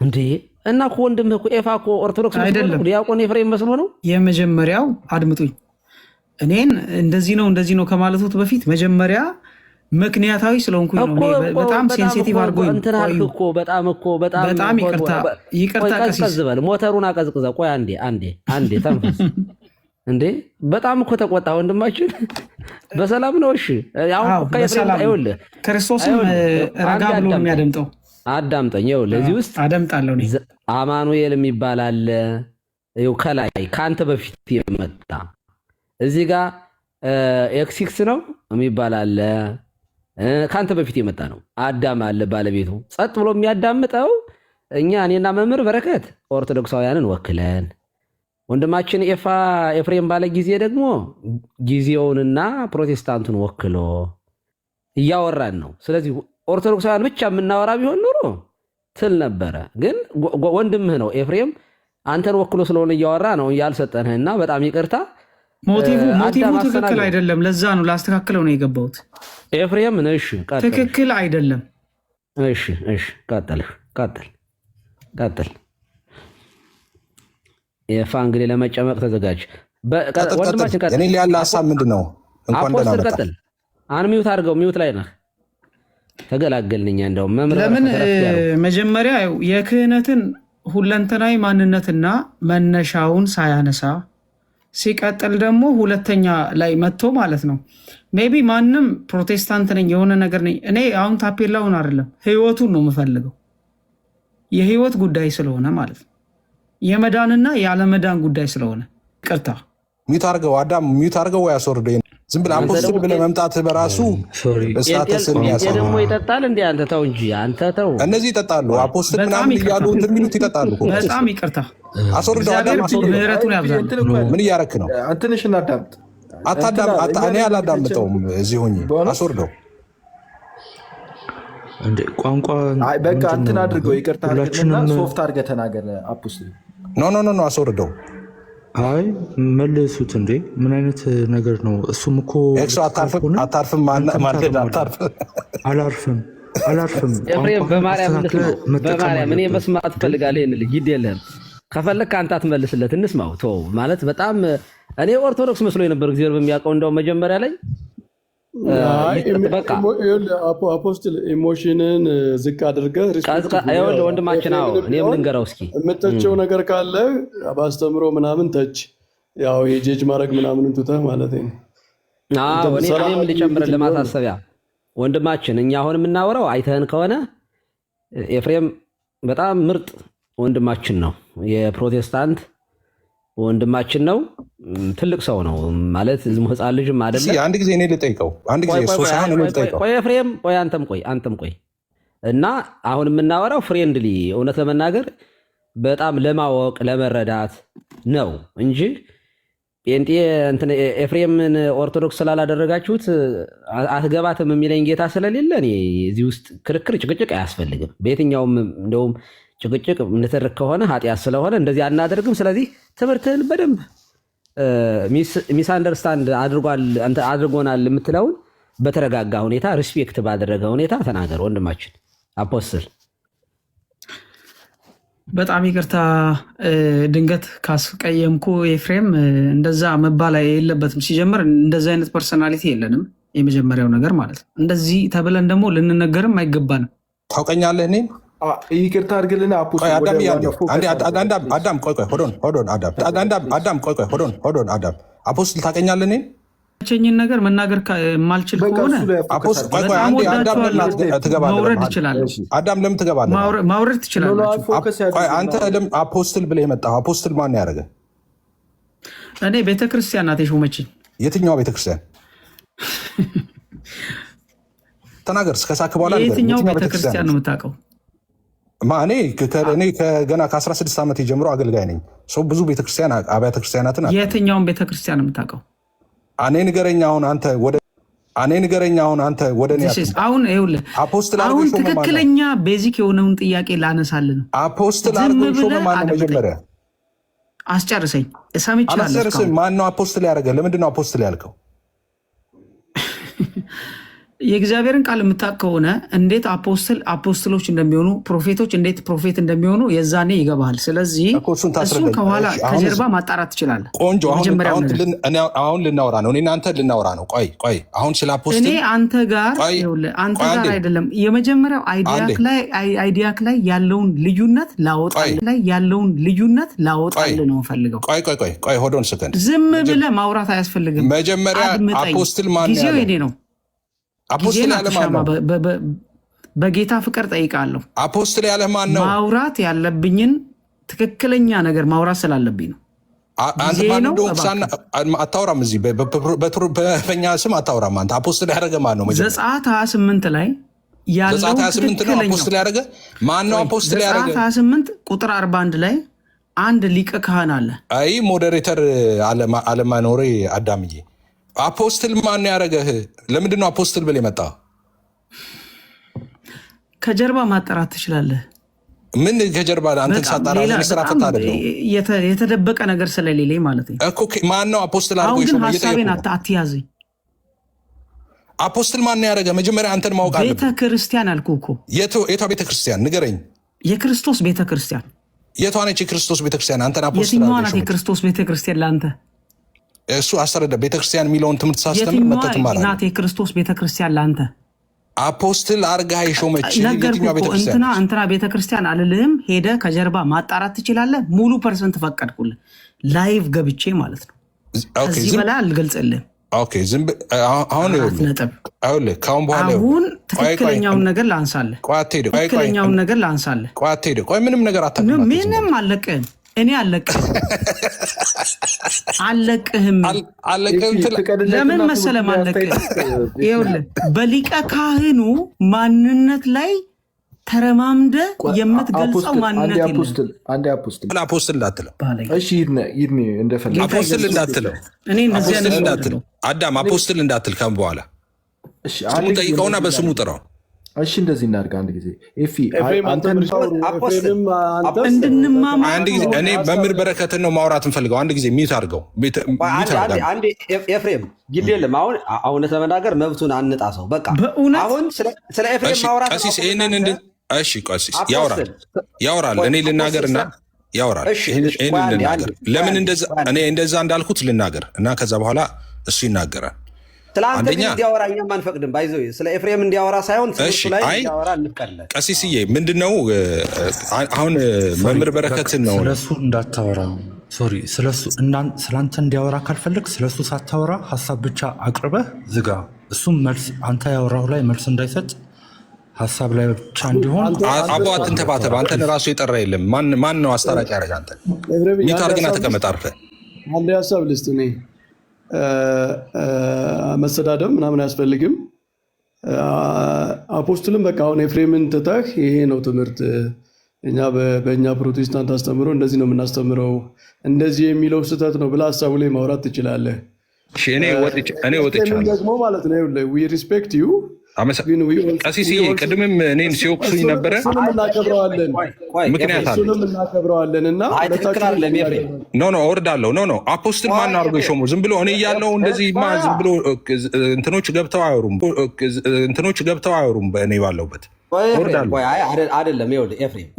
እንዴ እና እኮ ወንድምህ እኮ ኤፋ እኮ ኦርቶዶክስ አይደለም፣ ዲያቆን ኤፍሬም መስሎ ነው። የመጀመሪያው አድምጡኝ። እኔን እንደዚህ ነው ከማለቱት በፊት መጀመሪያ ምክንያታዊ ስለሆንኩኝ ነው። በጣም ሴንሲቲቭ አድርጎኝ በጣም ይቅርታ ቀሲስ በል ሞተሩን አቀዝቅዘ። ቆይ አንዴ ተንፈስ። እንዴ በጣም እኮ ተቆጣ ወንድማችን። በሰላም ነው? እሺ ይኸውልህ ክርስቶስም ረጋ ብሎ የሚያደምጠው አዳምጠኝ። ይኸውልህ እዚህ ውስጥ አደምጣለሁ። አማኑኤል የሚባል አለ። ይኸው ከላይ ከአንተ በፊት የመጣ እዚህ ጋር ኤክሲክስ ነው የሚባል አለ። ከአንተ በፊት የመጣ ነው። አዳም አለ ባለቤቱ። ጸጥ ብሎ የሚያዳምጠው እኔና መምህር በረከት ኦርቶዶክሳውያንን ወክለን፣ ወንድማችን ኤፍሬም ባለ ጊዜ ደግሞ ጊዜውንና ፕሮቴስታንቱን ወክሎ እያወራን ነው። ስለዚህ ኦርቶዶክሳውያን ብቻ የምናወራ ቢሆን ኖሮ ትል ነበረ። ግን ወንድምህ ነው ኤፍሬም፣ አንተን ወክሎ ስለሆነ እያወራ ነው ያልሰጠንህና በጣም ይቅርታ። ሞቲቭ ትክክል አይደለም። ለዛ ነው ላስተካክለው ነው የገባሁት። ኤፍሬም እሺ፣ ትክክል አይደለም። እሺ፣ ቀጥል። ኤፋ እንግዲህ ለመጨመቅ ተዘጋጅ። ወንድማችን ቀጥል። እኔ ያለ ሀሳብ ምንድን ነው? እንኳን ደህና መጣህ። ቀጥል። አንሚውት አድርገው። ሚውት ላይ ነህ። ተገላገልንኛ። እንደውም መምህር ለምን መጀመሪያ የክህነትን ሁለንተናዊ ማንነትና መነሻውን ሳያነሳ ሲቀጥል ደግሞ ሁለተኛ ላይ መጥቶ ማለት ነው ሜቢ ማንም ፕሮቴስታንት ነኝ የሆነ ነገር ነኝ እኔ አሁን ታፔላውን አይደለም ህይወቱን ነው የምፈልገው የህይወት ጉዳይ ስለሆነ ማለት ነው የመዳንና ያለመዳን ጉዳይ ስለሆነ ቅርታ ሚዩት አድርገው አዳም ሚዩት አድርገው ወይ አስወርደኝ ዝም ብለህ አፖስትል ብለህ መምጣት በራሱ ስታተስን ያሳው ደግሞ ይጠጣል እንዴ አንተ ተው እንጂ አንተ ተው እነዚህ ይጠጣሉ አፖስትል ምናምን እያሉ እንትን የሚሉት ይጠጣሉ በጣም ይቅርታ አስወርደው አዳም አስወርደው ምህረቱን ያብዛል ምን እያረክ ነው እንትንሽን አዳምጥ እኔ አላዳምጠውም እዚህ ሆኜ አስወርደው እንዴ ቋንቋ በቃ እንትን አድርገው ይቅርታ አድርግና ሶፍት አድርገህ ተናገር አፖስትል ኖ አስወርደው አይ መልሱት እንዴ ምን አይነት ነገር ነው እሱም እኮ ኤክሶ አታርፍም ማለት አላርፍም ኤፍሬም በማርያም እኔ መስማት እፈልጋለሁ ይሄን ልጅ ይደለም ከፈለክ አንተ አትመልስለት እንስማው ተው ማለት በጣም እኔ ኦርቶዶክስ መስሎ የነበር እግዚአብሔር በሚያውቀው እንደው መጀመሪያ ላይ በቃ አፖስትል ኢሞሽንን ዝቅ አድርገህ ይኸውልህ ወንድማችን እኔም ልንገረው እስኪ የምተቸው ነገር ካለ በአስተምሮ ምናምን ተች ያው የጄጅ ማድረግ ምናምን ትተህ ማለት ነው እኔም ልጨምርልህ ለማሳሰቢያ ወንድማችን እኛ አሁን የምናወራው አይተህን ከሆነ ኤፍሬም በጣም ምርጥ ወንድማችን ነው የፕሮቴስታንት ወንድማችን ነው ትልቅ ሰው ነው ማለት ዝም ህፃን ልጅም አይደለም አንድ ጊዜ እኔ ልጠይቀው አንድ ጊዜ ሶሳን ነው ልጠይቀው ቆይ ኤፍሬም ቆይ አንተም ቆይ እና አሁን የምናወራው ፍሬንድሊ እውነት ለመናገር በጣም ለማወቅ ለመረዳት ነው እንጂ ጴንጤ እንትን ኤፍሬምን ኦርቶዶክስ ስላላደረጋችሁት አትገባትም የሚለኝ ጌታ ስለሌለ እኔ እዚህ ውስጥ ክርክር ጭቅጭቅ አያስፈልግም በየትኛውም እንደውም ጭቅጭቅ ንትርክ ከሆነ ኃጢአት ስለሆነ እንደዚህ አናደርግም ስለዚህ ትምህርትህን በደንብ ሚስ አንደርስታንድ አድርጎናል የምትለውን በተረጋጋ ሁኔታ ሪስፔክት ባደረገ ሁኔታ ተናገር ወንድማችን አፖስትል በጣም ይቅርታ ድንገት ካስቀየምኩ ኤፍሬም እንደዛ መባል የለበትም ሲጀምር እንደዚህ አይነት ፐርሰናሊቲ የለንም የመጀመሪያው ነገር ማለት ነው እንደዚህ ተብለን ደግሞ ልንነገርም አይገባንም ታውቀኛለህ እኔን ይቅርታ አድርግልና አዳም ቆይ ሆዶን አዳም አፖስትል ታውቀኛለህ እኔን ቸኝን ነገር መናገር የማልችል ከሆነ ማውረድ ትችላለህ አዳም ለምን ትገባለህ ማውረድ ትችላላችሁ አንተ አፖስትል ብለህ የመጣው አፖስትል ማን ያደረገ እኔ ቤተክርስቲያን ናት የሾመችኝ የትኛዋ ቤተክርስቲያን ተናገር እስከሳክ በኋላ የትኛው ቤተክርስቲያን ነው የምታውቀው እኔ ገና ከ16 ዓመት ጀምሮ አገልጋይ ነኝ ብዙ ቤተክርስቲያን አብያተ ክርስቲያናትን የትኛውን ቤተክርስቲያን ነው የምታውቀው እኔ ንገረኛ አሁን አንተ ወደ እኔ አሁን ይኸውልህ አሁን ትክክለኛ ቤዚክ የሆነውን ጥያቄ ላነሳልህ ነው አፖስትል አድርጎ ሾመ ማነው መጀመሪያ አስጨርሰኝ ሰምቻለሁ ማነው አፖስትል ያደረገ ለምንድን ነው አፖስትል ያልከው የእግዚአብሔርን ቃል የምታውቅ ከሆነ እንዴት አፖስትሎች እንደሚሆኑ ፕሮፌቶች እንዴት ፕሮፌት እንደሚሆኑ የዛኔ ይገባል ስለዚህ እሱን ከኋላ ከጀርባ ማጣራት ትችላለህ ቆንጆ አሁን ልናወራ ነው እኔ አንተ ልናወራ ነው ቆይ አሁን ስለ አፖስትል እኔ አንተ ጋር አይደለም የመጀመሪያው አይዲያክ ላይ ያለውን ልዩነት ላወጣልህ ነው ፈልገው ቆይ ሆዶን ሰከንድ ዝም ብለህ ማውራት አያስፈልግም መጀመሪያ አፖስትል ማን ጊዜው የኔ ነው አፖስትል ያለ ማን ነው በጌታ ፍቅር ጠይቃለሁ አፖስትል ያለ ማን ነው ማውራት ያለብኝን ትክክለኛ ነገር ማውራት ስላለብኝ ነው አንተ ማን ነው አታውራም እዚህ በኛ ስም አታውራም አንተ አፖስትል ያደረገ ማን ነው መጀመሪያ ዘጸአት 28 ላይ ያለው ዘጸአት 28 ነው አፖስትል ያደረገ ማን ነው አፖስትል ያደረገ ዘጸአት 28 ቁጥር 41 ላይ አንድ ሊቀ ካህን አለ አይ ሞዴሬተር አለማኖሬ አዳምዬ አፖስትል ማን ያደረገህ ለምንድን ነው አፖስትል ብለህ የመጣ ከጀርባ ማጣራት ትችላለህ ምን ከጀርባ አንተን ሳጣራ ስራ ፈታ አይደለም የተደበቀ ነገር ስለሌለኝ ማለት ነው እኮ ማን ነው አፖስትል አድርጎ ይሾም ሐሳቤን አትያዘኝ አፖስትል ማን ያደረገ መጀመሪያ አንተን ማወቅ አለብህ ቤተክርስቲያን አልኩህ እኮ የቷ ቤተክርስቲያን ንገረኝ የክርስቶስ ቤተክርስቲያን የቷ ነች የክርስቶስ ቤተክርስቲያን አንተን አፖስትል የትኛዋ ናት የክርስቶስ ቤተክርስቲያን ለአንተ እሱ አሰረደ ቤተክርስቲያን የሚለውን ትምህርት ሳስተምር መተት ማለት ናት የክርስቶስ ቤተክርስቲያን ለአንተ አፖስትል አርጋ የሾመች ነገርኩህ እኮ እንትና ቤተክርስቲያን አልልህም። ሄደ ከጀርባ ማጣራት ትችላለህ። ሙሉ ፐርሰንት ፈቀድኩልህ ላይቭ ገብቼ ማለት ነው። ከዚህ በላይ አልገልጽልህም። አሁን ትክክለኛውን ነገር ላንሳለህ። ምንም ነገር ምንም አለቅህም። እኔ አለቅህም። ለምን መሰለህ አለቅህም? ይኸውልህ በሊቀ ካህኑ ማንነት ላይ ተረማምደ የምትገልጸው ማንነት የለም። አፖስትል እንዳትለው አዳም አፖስትል እንዳትል ከም በኋላ ስሙ ጠይቀውና በስሙ ጥራው። እሺ እንደዚህ እናድርግ። አንድ ጊዜ እንድንማማ አንድ ጊዜ እኔ መምህር በረከትን ነው ማውራት እንፈልገው። አንድ ጊዜ ሚዩት አድርገው። አንዴ ኤፍሬም ግድ የለም። አሁን ለመናገር መብቱን አንጣ ሰው በቃ አሁን ስለ ኤፍሬም ማውራት ቀሲስ ይሄንን እሺ ቀሲስ ያወራል። እኔ ልናገርና ያወራል። ይሄንን ልናገር ለምን እንደዛ እንዳልኩት ልናገር እና ከዛ በኋላ እሱ ይናገራል። ስለአንተ እንዲያወራ እኛም አንፈቅድም። ባይዘው ስለ ኤፍሬም እንዲያወራ ሳይሆን ስለሱ ላይ እንዲያወራ እንፍቀድለን። ቀሲስዬ ምንድነው አሁን መምህር በረከትን ነው ስለሱ እንዳታወራ ሶሪ ስለአንተ እንዲያወራ ካልፈልግ ስለሱ ሳታወራ ሀሳብ ብቻ አቅርበህ ዝጋ። እሱም መልስ አንተ ያወራሁ ላይ መልስ እንዳይሰጥ ሀሳብ ላይ ብቻ እንዲሆን አቦ አትንተባተብ። አንተን ራሱ የጠራ የለም። ማን ነው አስታራቂ ያደረገ? አንተ ሚታርግና ተቀመጥ አርፈህ። አንድ ሀሳብ ልስጥ። እኔ መሰዳደብ ምናምን አያስፈልግም። አፖስትልም በቃ አሁን ኤፍሬምን ትተህ ይሄ ነው ትምህርት እኛ በእኛ ፕሮቴስታንት አስተምሮ እንደዚህ ነው የምናስተምረው እንደዚህ የሚለው ስህተት ነው ብለህ ሀሳቡ ላይ ማውራት ትችላለህ። እኔ ወጥቻለሁ ደግሞ ማለት ነው ዊ ሪስፔክት ዩ ቀሲስዬ ቅድምም እኔን ሲወቅሱኝ ነበረ። ምክንያት እናከብረዋለን እና እወርዳለሁ። አፖስትል ማን አድርጎ የሾመው? ዝም ብሎ እኔ እያለሁ እንደዚህ ዝም ብሎ እንትኖች ገብተው አያወሩም። በእኔ ባለሁበት አይደለም። ኤፍሬም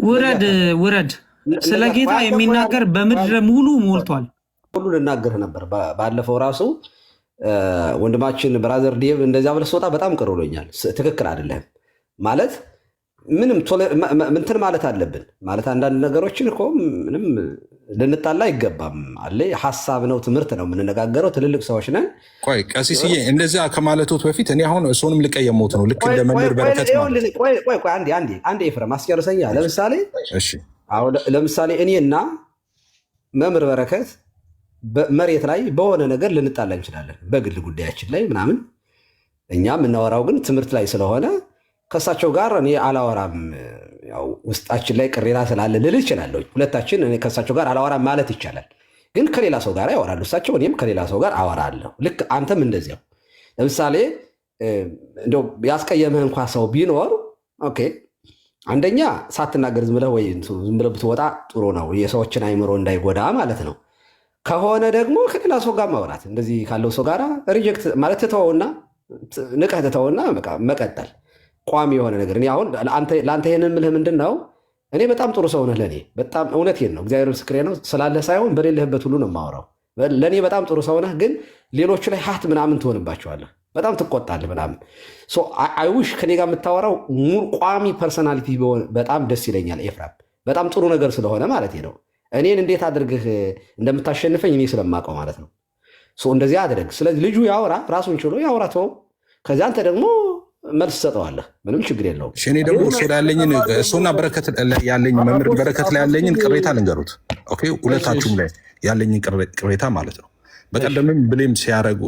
ውረድ። ስለ ጌታ የሚናገር በምድረ ሙሉ ሞልቷል። ሁሉ ልናገር ነበር ባለፈው ራሱ ወንድማችን ብራዘር ዴቭ እንደዚያ ብለህ ስወጣ በጣም ቅር ብሎኛል። ትክክል አይደለም ማለት ምንም እንትን ማለት አለብን ማለት አንዳንድ ነገሮችን እኮ ምንም ልንጣላ አይገባም አለ። ሀሳብ ነው፣ ትምህርት ነው የምንነጋገረው። ትልልቅ ሰዎች ነን። ቆይ ቀሲስዬ እንደዚያ ከማለቶት በፊት እኔ አሁን እሱንም ልቀየሞት ነው። ልክ እንደ መምህር በረከት አንዴ ኤፍሬም አስጨርሰኛ። ለምሳሌ እኔና መምህር በረከት መሬት ላይ በሆነ ነገር ልንጣላ እንችላለን፣ በግል ጉዳያችን ላይ ምናምን። እኛ የምናወራው ግን ትምህርት ላይ ስለሆነ ከእሳቸው ጋር እኔ አላወራም። ያው ውስጣችን ላይ ቅሬታ ስላለ ልል እችላለሁ። ሁለታችን እኔ ከእሳቸው ጋር አላወራም ማለት ይቻላል። ግን ከሌላ ሰው ጋር ያወራሉ እሳቸው፣ እኔም ከሌላ ሰው ጋር አወራለሁ። ልክ አንተም እንደዚያው። ለምሳሌ እንደው ያስቀየምህ እንኳ ሰው ቢኖር ኦኬ፣ አንደኛ ሳትናገር ዝም ብለህ ብትወጣ ጥሩ ነው፣ የሰዎችን አይምሮ እንዳይጎዳ ማለት ነው። ከሆነ ደግሞ ከሌላ ሰው ጋር ማውራት፣ እንደዚህ ካለው ሰው ጋር ሪጀክት ማለት ትተውና ንቀህ ትተውና መቀጠል ቋሚ የሆነ ነገር። እኔ አሁን ለአንተ ይሄንን የምልህ ምንድን ነው፣ እኔ በጣም ጥሩ ሰው ነህ ለእኔ። በጣም እውነቴን ነው፣ እግዚአብሔር ምስክሬ ነው። ስላለህ ሳይሆን በሌለህበት ሁሉ ነው የማወራው። ለእኔ በጣም ጥሩ ሰው ነህ፣ ግን ሌሎቹ ላይ ሀት ምናምን ትሆንባቸዋለህ፣ በጣም ትቆጣለህ ምናምን። አይውሽ ከኔ ጋር የምታወራው ቋሚ ፐርሰናሊቲ ቢሆን በጣም ደስ ይለኛል ኤፍሬም። በጣም ጥሩ ነገር ስለሆነ ማለት ነው። እኔን እንዴት አድርግህ እንደምታሸንፈኝ እኔ ስለማውቀው ማለት ነው። እንደዚህ አድርግ። ስለዚህ ልጁ ያወራ፣ ራሱን ችሎ ያወራ፣ ተው። ከዚያ አንተ ደግሞ መልስ ሰጠዋለህ፣ ምንም ችግር የለውም። እኔ ደግሞ እሱና በረከት ያለኝ መምህር በረከት ላይ ያለኝን ቅሬታ ልንገሩት። ሁለታችሁም ላይ ያለኝን ቅሬታ ማለት ነው። በቀደምም ብሌም ሲያደርጉ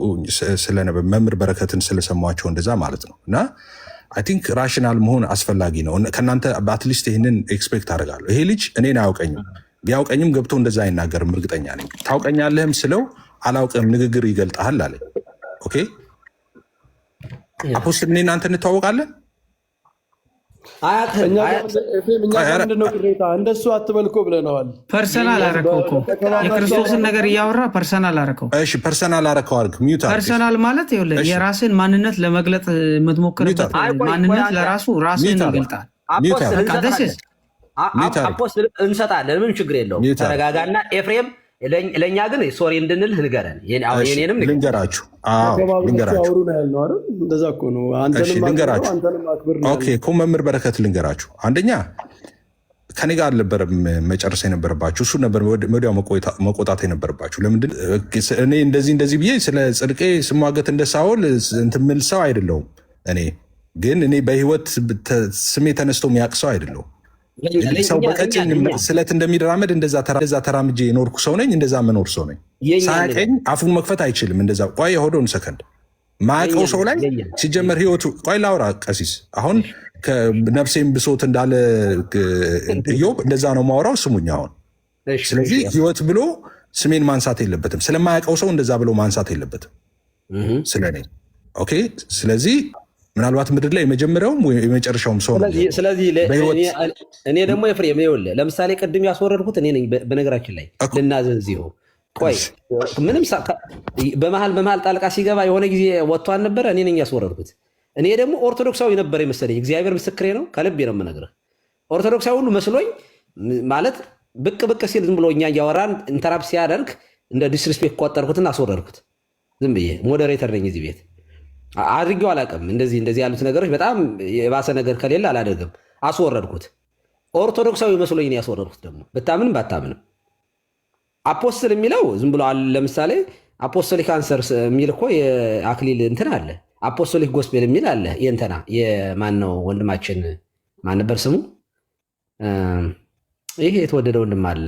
ስለነበር መምህር በረከትን ስለሰማቸው እንደዛ ማለት ነው። እና አይ ቲንክ ራሽናል መሆን አስፈላጊ ነው። ከእናንተ በአትሊስት ይህንን ኤክስፔክት አደርጋለሁ። ይሄ ልጅ እኔን አያውቀኝም፣ ቢያውቀኝም ገብቶ እንደዛ አይናገርም፣ እርግጠኛ ነኝ። ታውቀኛለህም ስለው አላውቅም ንግግር ይገልጣል አለ። ኦኬ አፖስትል እኔ እናንተ እንተዋወቃለን። ምንድነው ቅሬታ? እንደሱ አትበልኮ ብለነዋል። ፐርሰናል አረከው እኮ የክርስቶስን ነገር እያወራ ፐርሰናል አረከው። እሺ ፐርሰናል አረከው አልክ። ሚዩት አድርግ። ፐርሰናል ማለት ይኸውልህ የራስን ማንነት ለመግለጥ የምትሞክርበት ማንነት ለራሱ ራስን ይገልጣል። አፖስትል እንሰጣለን፣ ምንም ችግር የለውም። ተረጋጋና ኤፍሬም ለእኛ ግን ሶሪ እንድንልህ ንገረን። የኔንም ልንገራችሁ። ልንገራችሁ ነው ያልነው አይደል? እንደዛ እኮ ነው። አንተንም አክብር ነው። ኦኬ እኮ መምህር በረከት ልንገራችሁ። አንደኛ ከኔ ጋር አልነበረም መጨረስ የነበረባችሁ፣ እሱ ነበር ወዲያው መቆጣት የነበረባችሁ። ለምንድን እኔ እንደዚህ ብዬ ስለ ጽድቄ ስሟገት እንደ ሳውል እንትን የምል ሰው አይደለሁም። እኔ ግን በህይወት ስሜ ተነስቶ የሚያውቅ ሰው አይደለሁም። ሰው በቀጭን ስለት እንደሚራመድ እንደዛ ተራምጄ የኖርኩ ሰው ነኝ። እንደዛ መኖር ሰው ነኝ። ሳያቀኝ አፉን መክፈት አይችልም። እንደዛ ቆይ ሆዶን ሰከንድ ማያውቀው ሰው ላይ ሲጀመር ህይወቱ ቆይ ላውራ ቀሲስ አሁን ከነፍሴም ብሶት እንዳለ ኢዮብ እንደዛ ነው ማውራው። ስሙኝ አሁን። ስለዚህ ህይወት ብሎ ስሜን ማንሳት የለበትም። ስለማያውቀው ሰው እንደዛ ብሎ ማንሳት የለበትም ስለኔ። ኦኬ። ስለዚህ ምናልባት ምድር ላይ የመጀመሪያውም የመጨረሻውም ሰው ነው። ስለዚህ እኔ ደግሞ ኤፍሬም ይኸውልህ፣ ለምሳሌ ቅድም ያስወረድኩት እኔ ነኝ። በነገራችን ላይ ልናዘዝ ቆይ ምንም በመሀል ጣልቃ ሲገባ የሆነ ጊዜ ወጥቷል ነበረ። እኔ ነኝ ያስወረድኩት። እኔ ደግሞ ኦርቶዶክሳዊ ነበር የመሰለኝ። እግዚአብሔር ምስክሬ ነው። ከልቤ ነው የምነግርህ። ኦርቶዶክሳዊ ሁሉ መስሎኝ ማለት ብቅ ሲል ዝም ብሎ እኛ እያወራን ኢንተራፕት ሲያደርግ እንደ ዲስሪስፔክት ቆጠርኩትና አስወረድኩት። ዝም ብዬ ሞዴሬተር ነኝ እዚህ ቤት አድርጌው አላውቅም። እንደዚህ ያሉት ነገሮች በጣም የባሰ ነገር ከሌለ አላደርግም። አስወረድኩት። ኦርቶዶክሳዊ መስሎኝ ነው ያስወረድኩት። ደግሞ ብታምንም ባታምንም አፖስትል የሚለው ዝም ብሎ ለምሳሌ አፖስቶሊክ አንሰርስ የሚል እኮ የአክሊል እንትን አለ። አፖስቶሊክ ጎስፔል የሚል አለ። የእንትና የማን ነው ወንድማችን ማን ነበር ስሙ? ይሄ የተወደደ ወንድም አለ።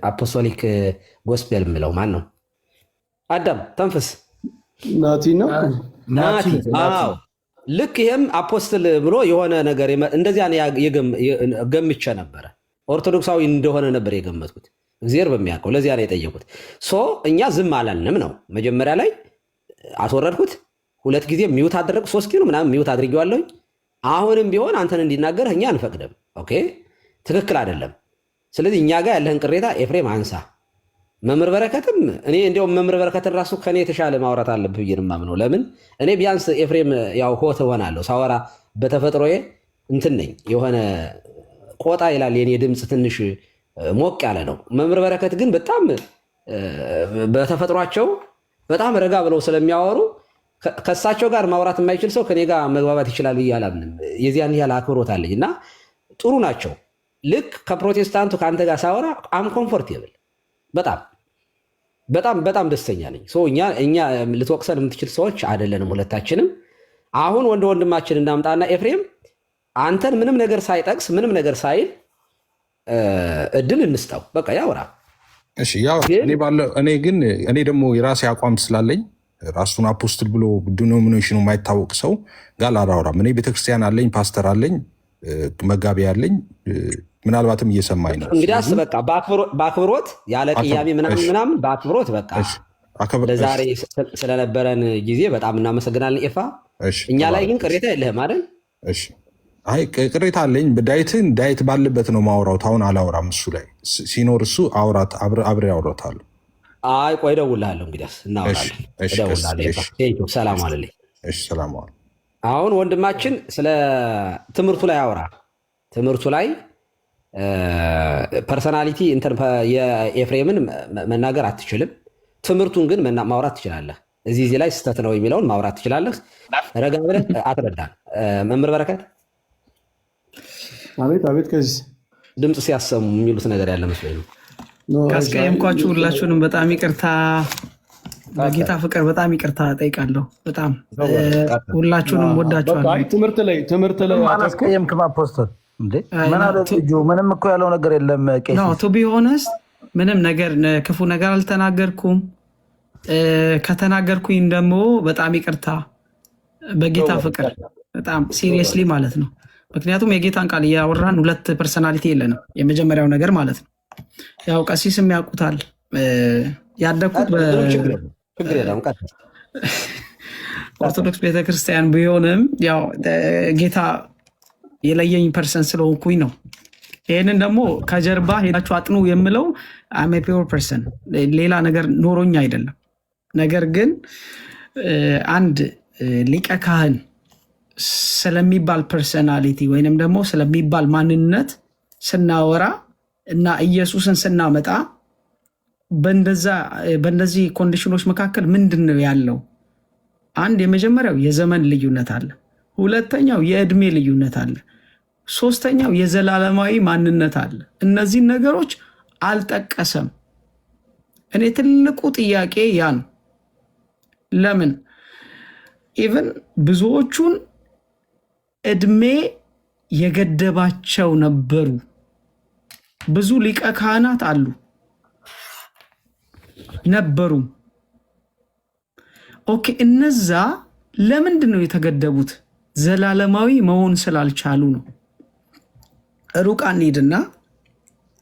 አፖስቶሊክ ጎስፔል የሚለው ማን ነው? አዳም ተንፍስ ናቲ ነው። ናቲ። አዎ ልክ ይሄም አፖስትል ብሎ የሆነ ነገር እንደዚያ ገምቼ ነበረ። ኦርቶዶክሳዊ እንደሆነ ነበር የገመትኩት። እግዚአብሔር በሚያውቀው ለዚያ ነው የጠየቁት። እኛ ዝም አላልንም ነው። መጀመሪያ ላይ አስወረድኩት። 2 ጊዜ ሚውት አደረግ 3 ኪሎ ምናምን ሚውት አድርጌዋለሁኝ። አሁንም ቢሆን አንተን እንዲናገር እኛ አንፈቅድም። ኦኬ ትክክል አይደለም። ስለዚህ እኛ ጋር ያለህን ቅሬታ ኤፍሬም አንሳ። መምህር በረከትም እኔ እንዲያውም መምህር በረከትን ራሱ ከኔ የተሻለ ማውራት አለብህ ብዬ ነው የማምነው። ለምን እኔ ቢያንስ ኤፍሬም ያው ሆት ሆናለሁ ሳወራ በተፈጥሮዬ እንትን ነኝ። የሆነ ቆጣ ይላል የኔ ድምፅ ትንሽ ሞቅ ያለ ነው። መምህር በረከት ግን በጣም በተፈጥሯቸው በጣም ረጋ ብለው ስለሚያወሩ ከእሳቸው ጋር ማውራት የማይችል ሰው ከኔ ጋር መግባባት ይችላል ብዬ አላምንም። የዚያን ያህል አክብሮት አለኝ እና ጥሩ ናቸው። ልክ ከፕሮቴስታንቱ ከአንተ ጋር ሳወራ አም ኮምፎርቴብል በጣም ደስተኛ ነኝ። እኛ ልትወቅሰን የምትችል ሰዎች አይደለንም ሁለታችንም። አሁን ወንድማችን እናምጣና ኤፍሬም አንተን ምንም ነገር ሳይጠቅስ ምንም ነገር ሳይል እድል እንስጠው። በቃ ያውራ። እሺ ያው እኔ ደግሞ የራሴ አቋም ስላለኝ ራሱን አፖስትል ብሎ ዲኖሚኔሽኑ የማይታወቅ ሰው ጋር አላወራም። እኔ ቤተክርስቲያን አለኝ፣ ፓስተር አለኝ፣ መጋቢ አለኝ። ምናልባትም እየሰማኝ ነው። እንግዲህ በቃ በአክብሮት ያለ ቅያሜ ምናምን በአክብሮት በቃ ለዛሬ ስለነበረን ጊዜ በጣም እናመሰግናለን ኤፋ። እኛ ላይ ግን ቅሬታ የለህም አይደል? አይ ቅሬታ አለኝ። ዳይት ባለበት ነው ማውራት። አሁን አላወራም። እሱ ላይ ሲኖር እሱ አብሬ አውራታለሁ። አይ ቆይ እደውልልሃለሁ። እንግዲያስ እናወራለን። እደውልልሃለሁ። ሰላም አለልኝ። ሰላም አለ። አሁን ወንድማችን ስለ ትምህርቱ ላይ አውራ። ትምህርቱ ላይ ፐርሰናሊቲ የኤፍሬምን መናገር አትችልም። ትምህርቱን ግን ማውራት ትችላለህ። እዚህ ላይ ስህተት ነው የሚለውን ማውራት ትችላለህ። ረጋ ብለህ አትረዳን። መምህር በረከት አቤት ከዚህ ድምፅ ሲያሰሙ የሚሉት ነገር ያለ መስሎኝ ነው። ካስቀየምኳችሁ ሁላችሁንም በጣም ይቅርታ፣ በጌታ ፍቅር በጣም ይቅርታ ጠይቃለሁ። በጣም ሁላችሁንም ወዳችኋለሁ። ትምህርት ላይ አላስቀየምክም አፖስትል እንዴ? ምንም እኮ ያለው ነገር የለም። ቱ ቢ ሆነስት ምንም ነገር ክፉ ነገር አልተናገርኩም። ከተናገርኩኝ ደግሞ በጣም ይቅርታ፣ በጌታ ፍቅር በጣም ሲሪየስሊ ማለት ነው። ምክንያቱም የጌታን ቃል እያወራን 2 ፐርሰናሊቲ የለንም። የመጀመሪያው ነገር ማለት ነው። ያው ቀሲስም ያውቁታል። ያደግኩት ኦርቶዶክስ ቤተክርስቲያን ቢሆንም ያው ጌታ የለየኝ ፐርሰን ስለሆንኩኝ ነው። ይህንን ደግሞ ከጀርባ ሄዳችሁ አጥኑ የምለው አም ፒውር ፐርሰን ሌላ ነገር ኖሮኝ አይደለም። ነገር ግን አንድ ሊቀ ካህን ስለሚባል ፐርሰናሊቲ ወይንም ደግሞ ስለሚባል ማንነት ስናወራ እና ኢየሱስን ስናመጣ በእነዚህ ኮንዲሽኖች መካከል ምንድን ነው ያለው? አንድ የመጀመሪያው የዘመን ልዩነት አለ። ሁለተኛው የእድሜ ልዩነት አለ። ሶስተኛው የዘላለማዊ ማንነት አለ። እነዚህን ነገሮች አልጠቀሰም። እኔ ትልቁ ጥያቄ ያ ነው። ለምን ኢቨን ብዙዎቹን እድሜ የገደባቸው ነበሩ። ብዙ ሊቀ ካህናት አሉ ነበሩ። ኦኬ፣ እነዛ ለምንድን ነው የተገደቡት? ዘላለማዊ መሆን ስላልቻሉ ነው። ሩቅ አንሂድና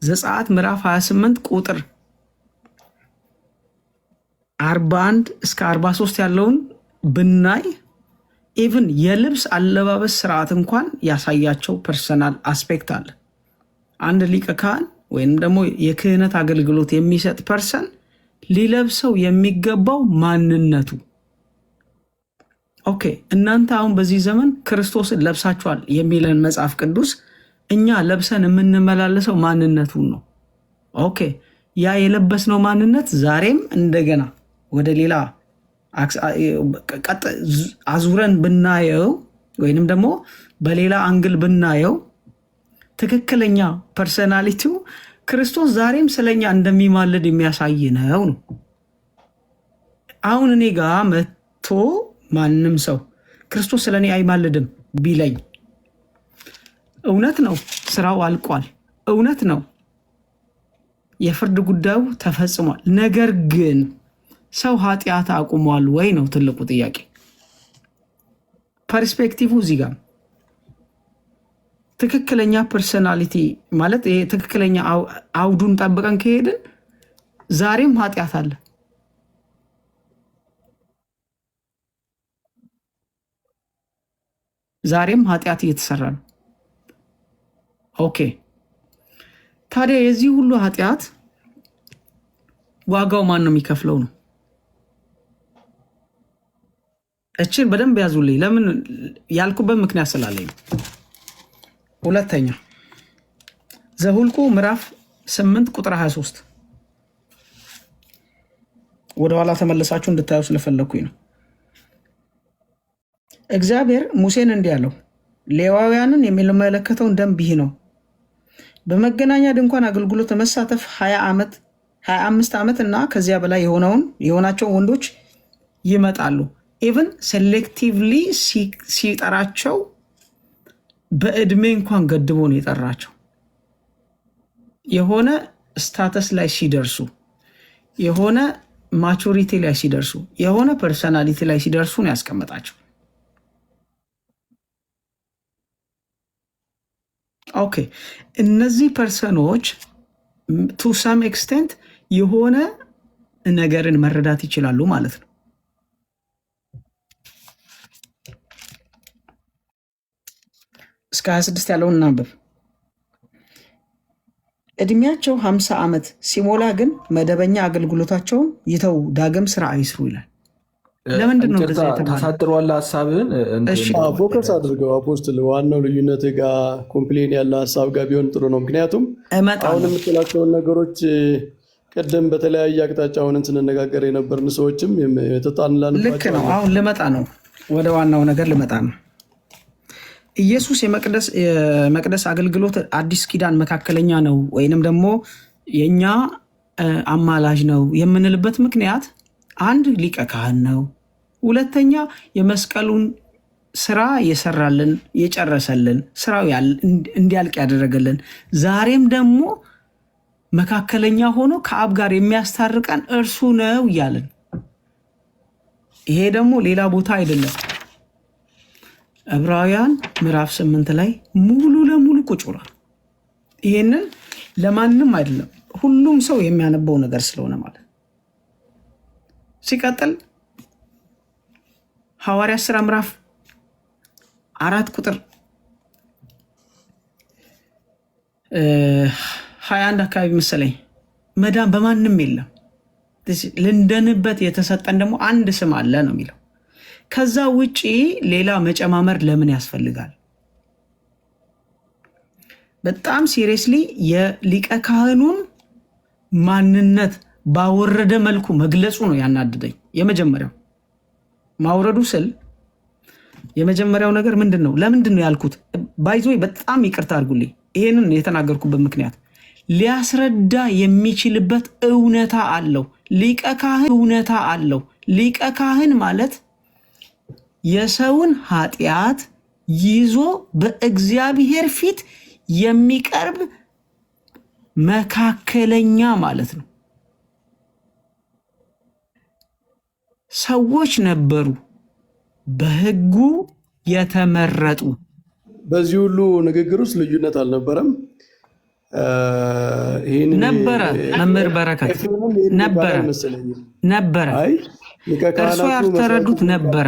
ዘጸአት ምዕራፍ 28 ቁጥር 41 እስከ 43 ያለውን ብናይ ኢቭን የልብስ አለባበስ ስርዓት እንኳን ያሳያቸው ፐርሰናል አስፔክት አለ። አንድ ሊቀ ካህን ወይም ደግሞ የክህነት አገልግሎት የሚሰጥ ፐርሰን ሊለብሰው የሚገባው ማንነቱ። ኦኬ፣ እናንተ አሁን በዚህ ዘመን ክርስቶስን ለብሳችኋል የሚለን መጽሐፍ ቅዱስ እኛ ለብሰን የምንመላለሰው ማንነቱን ነው። ኦኬ፣ ያ የለበስነው ማንነት ዛሬም እንደገና ወደ ሌላ አዙረን ብናየው ወይንም ደግሞ በሌላ አንግል ብናየው ትክክለኛ ፐርሰናሊቲው ክርስቶስ ዛሬም ስለኛ እንደሚማልድ የሚያሳይ ነው። አሁን እኔ ጋር መጥቶ ማንም ሰው ክርስቶስ ስለኔ አይማልድም ቢለኝ እውነት ነው፣ ስራው አልቋል። እውነት ነው፣ የፍርድ ጉዳዩ ተፈጽሟል። ነገር ግን ሰው ኃጢአት አቁሟል ወይ ነው ትልቁ ጥያቄ። ፐርስፔክቲቭ እዚህ ጋር ትክክለኛ ፐርሰናሊቲ ማለት ይሄ ትክክለኛ አውዱን ጠብቀን ከሄድን ዛሬም ኃጢአት አለ። ዛሬም ኃጢአት እየተሰራ ነው። ኦኬ፣ ታዲያ የዚህ ሁሉ ኃጢአት ዋጋው ማን ነው የሚከፍለው ነው? እችን በደንብ ያዙልኝ። ለምን ያልኩበት ምክንያት ስላለኝ። ሁለተኛ ዘሁልቁ ምዕራፍ 8 ቁጥር 23 ወደኋላ ተመለሳችሁ እንድታዩ ስለፈለግኩኝ ነው። እግዚአብሔር ሙሴን እንዲህ አለው፣ ሌዋውያንን የሚመለከተውን ደንብ ይህ ነው። በመገናኛ ድንኳን አገልግሎት ለመሳተፍ 25 ዓመት እና ከዚያ በላይ የሆናቸው ወንዶች ይመጣሉ። ኢቨን ሴሌክቲቭሊ ሲጠራቸው በእድሜ እንኳን ገድቦ ነው የጠራቸው። የሆነ ስታተስ ላይ ሲደርሱ፣ የሆነ ማቹሪቲ ላይ ሲደርሱ፣ የሆነ ፐርሰናሊቲ ላይ ሲደርሱ ነው ያስቀመጣቸው። ኦኬ፣ እነዚህ ፐርሰኖች ቱ ሳም ኤክስቴንት የሆነ ነገርን መረዳት ይችላሉ ማለት ነው። እስከ 26 ያለውን እናንብብ። እድሜያቸው 50 ዓመት ሲሞላ ግን መደበኛ አገልግሎታቸውን ይተው ዳግም ስራ አይስሩ ይላል። ለምንድን ነው ታሳጥሯል? ሀሳብህን ፎከስ አድርገው አፖስትል። ዋናው ልዩነት ጋር ኮምፕሌን ያለ ሀሳብ ጋር ቢሆን ጥሩ ነው። ምክንያቱም አሁን የምትላቸውን ነገሮች ቅድም በተለያየ አቅጣጫ ሆነን ስንነጋገር የነበርን ሰዎችም የተጣንላንባቸው ልክ ነው። አሁን ልመጣ ነው፣ ወደ ዋናው ነገር ልመጣ ነው። ኢየሱስ የመቅደስ አገልግሎት አዲስ ኪዳን መካከለኛ ነው ወይንም ደግሞ የኛ አማላጅ ነው የምንልበት ምክንያት አንድ ሊቀ ካህን ነው፣ ሁለተኛ የመስቀሉን ስራ የሰራልን የጨረሰልን ስራው እንዲያልቅ ያደረገልን፣ ዛሬም ደግሞ መካከለኛ ሆኖ ከአብ ጋር የሚያስታርቀን እርሱ ነው እያልን፣ ይሄ ደግሞ ሌላ ቦታ አይደለም። ዕብራውያን ምዕራፍ 8 ላይ ሙሉ ለሙሉ ቁጭ ብሏል። ይሄንን ለማንም አይደለም ሁሉም ሰው የሚያነበው ነገር ስለሆነ ማለት። ሲቀጥል ሐዋርያት ሥራ ምዕራፍ 4 ቁጥር 21 አካባቢ መሰለኝ መዳን በማንም የለም ልንደንበት የተሰጠን ደግሞ አንድ ስም አለ ነው የሚለው። ከዛ ውጪ ሌላ መጨማመር ለምን ያስፈልጋል? በጣም ሲሪየስሊ የሊቀ ካህኑን ማንነት ባወረደ መልኩ መግለጹ ነው ያናድደኝ። የመጀመሪያው ማውረዱ ስል የመጀመሪያው ነገር ምንድን ነው? ለምንድን ነው ያልኩት? ባይዞ በጣም ይቅርታ አድርጉልኝ። ይሄንን የተናገርኩበት ምክንያት ሊያስረዳ የሚችልበት እውነታ አለው። ሊቀ ካህን እውነታ አለው። ሊቀ ካህን ማለት የሰውን ኃጢአት ይዞ በእግዚአብሔር ፊት የሚቀርብ መካከለኛ ማለት ነው። ሰዎች ነበሩ በሕጉ የተመረጡ። በዚህ ሁሉ ንግግር ውስጥ ልዩነት አልነበረም። ነበረ መምህር በረከት ነበረ። እርሶ ያልተረዱት ነበረ።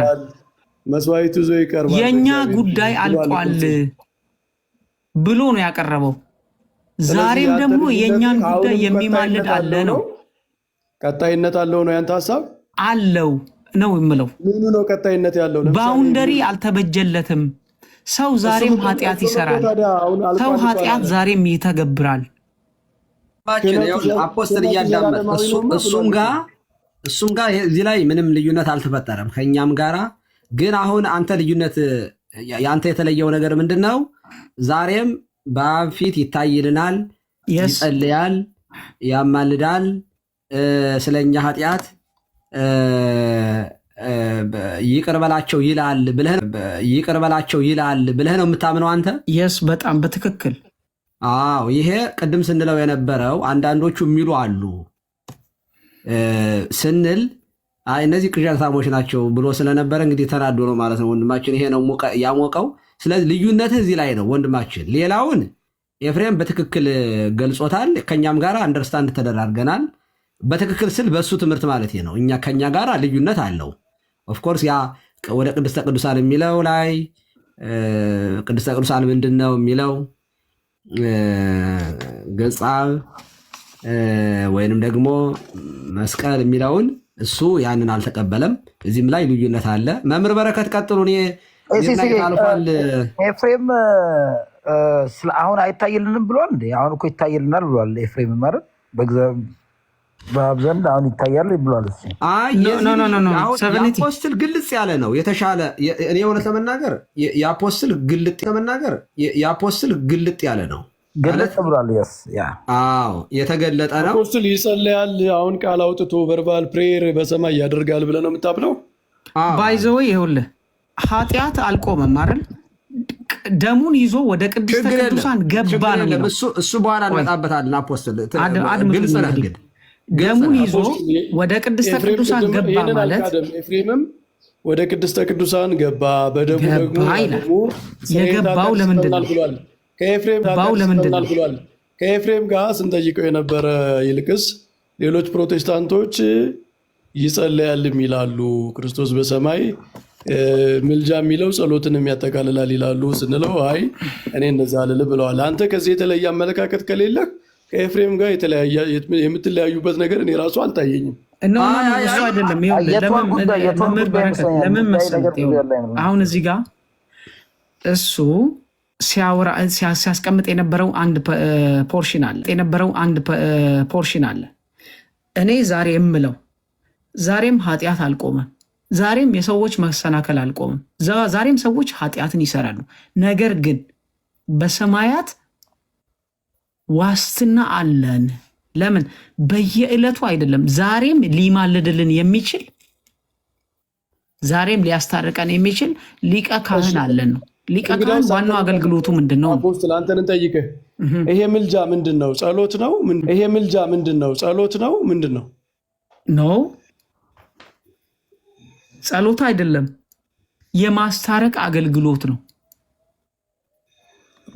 መስዋዕቱ ይዞ ይቀርባል፣ የእኛ ጉዳይ አልቋል ብሎ ነው ያቀረበው። ዛሬም ደግሞ የእኛን ጉዳይ የሚማልድ አለ ነው። ቀጣይነት አለው ነው ያንተ ሀሳብ? አለው ነው የምለው። ምኑ ነው ቀጣይነት ያለው? ባውንደሪ አልተበጀለትም። ሰው ዛሬም ኃጢአት ይሰራል። ሰው ኃጢአት ዛሬም ይተገብራል። አፖስትል እያዳመጥ እሱም ጋር እዚህ ላይ ምንም ልዩነት አልተፈጠረም ከእኛም ጋራ። ግን አሁን አንተ ልዩነት የአንተ የተለየው ነገር ምንድን ነው? ዛሬም በአብ ፊት ይታይልናል፣ ይጸልያል፣ ያማልዳል፣ ስለኛ ኃጢአት ይቅር በላቸው ይላል ብለህ ነው የምታምነው አንተ? የስ በጣም በትክክል አዎ። ይሄ ቅድም ስንለው የነበረው አንዳንዶቹ የሚሉ አሉ ስንል እነዚህ ቅዠታሞች ናቸው ብሎ ስለነበረ እንግዲህ ተናዶ ነው ማለት ነው ወንድማችን። ይሄ ነው ያሞቀው። ስለዚህ ልዩነትህ እዚህ ላይ ነው ወንድማችን። ሌላውን ኤፍሬም በትክክል ገልጾታል። ከኛም ጋር አንደርስታንድ ተደራርገናል። በትክክል ስል በእሱ ትምህርት ማለት ነው። እኛ ከኛ ጋር ልዩነት አለው። ኦፍኮርስ ያ ወደ ቅድስተ ቅዱሳን የሚለው ላይ ቅድስተ ቅዱሳን ምንድን ነው የሚለው ገጻ ወይንም ደግሞ መስቀል የሚለውን እሱ ያንን አልተቀበለም። እዚህም ላይ ልዩነት አለ። መምህር በረከት ቀጥሉ። አልፏል። ኤፍሬም አሁን አይታይልንም ብሏል እንዴ? አሁን እኮ ይታይልናል ብሏል ኤፍሬም ማለት በአብ ዘንድ አሁን ይታያል ብሏል። የአፖስትል ግልጽ ያለ ነው የተሻለ። እኔ እውነት ለመናገር የአፖስትል ግልጥ ያለ ነው። ገለጥ ብሏል። አዎ የተገለጠ ነው። አፖስትል ይጸልያል። አሁን ቃል አውጥቶ ቨርባል ፕሬየር በሰማይ ያደርጋል ብለህ ነው የምታምነው? ባይዘው ይኸውልህ ኃጢአት አልቆመም አይደል? ደሙን ይዞ ወደ ቅድስተ ቅዱሳን ገባ ነው የሚለው። እሱ በኋላ እንመጣበታለን። አፖስትል ግልጽ ነው። ደሙን ይዞ ወደ ቅድስተ ቅዱሳን ገባ ማለት ኤፍሬምም ወደ ቅድስተ ቅዱሳን ገባ፣ በደሙ ደግሞ የገባው ለምንድን ነው? ከኤፍሬም ጋር ስንጠይቀው የነበረ ይልቅስ ሌሎች ፕሮቴስታንቶች ይጸለያልም ይላሉ። ክርስቶስ በሰማይ ምልጃ የሚለው ጸሎትንም ያጠቃልላል ይላሉ ስንለው አይ እኔ እንደዛ አልልም ብለዋል። አንተ ከዚህ የተለየ አመለካከት ከሌለህ ከኤፍሬም ጋር የምትለያዩበት ነገር እኔ ራሱ አልታየኝም። እሱ አይደለም። ለምን መሰለህ አሁን እዚህ ጋር እሱ ሲያስቀምጥ የነበረው አንድ ፖርሽን አለ። እኔ ዛሬ የምለው ዛሬም ኃጢአት አልቆመም። ዛሬም የሰዎች መሰናከል አልቆመም። ዛሬም ሰዎች ኃጢአትን ይሰራሉ። ነገር ግን በሰማያት ዋስትና አለን። ለምን? በየዕለቱ አይደለም፣ ዛሬም ሊማልድልን የሚችል ዛሬም ሊያስታርቀን የሚችል ሊቀ ካህን አለን ነው። ሊቀ ካህን ዋናው አገልግሎቱ ምንድን ነው? አፖስትል አንተን እንጠይቅህ፣ ይሄ ምልጃ ምንድን ነው? ጸሎት ነው? ይሄ ምልጃ ምንድን ነው? ጸሎት ነው? ምንድን ነው? ኖ ጸሎት አይደለም፣ የማስታረቅ አገልግሎት ነው።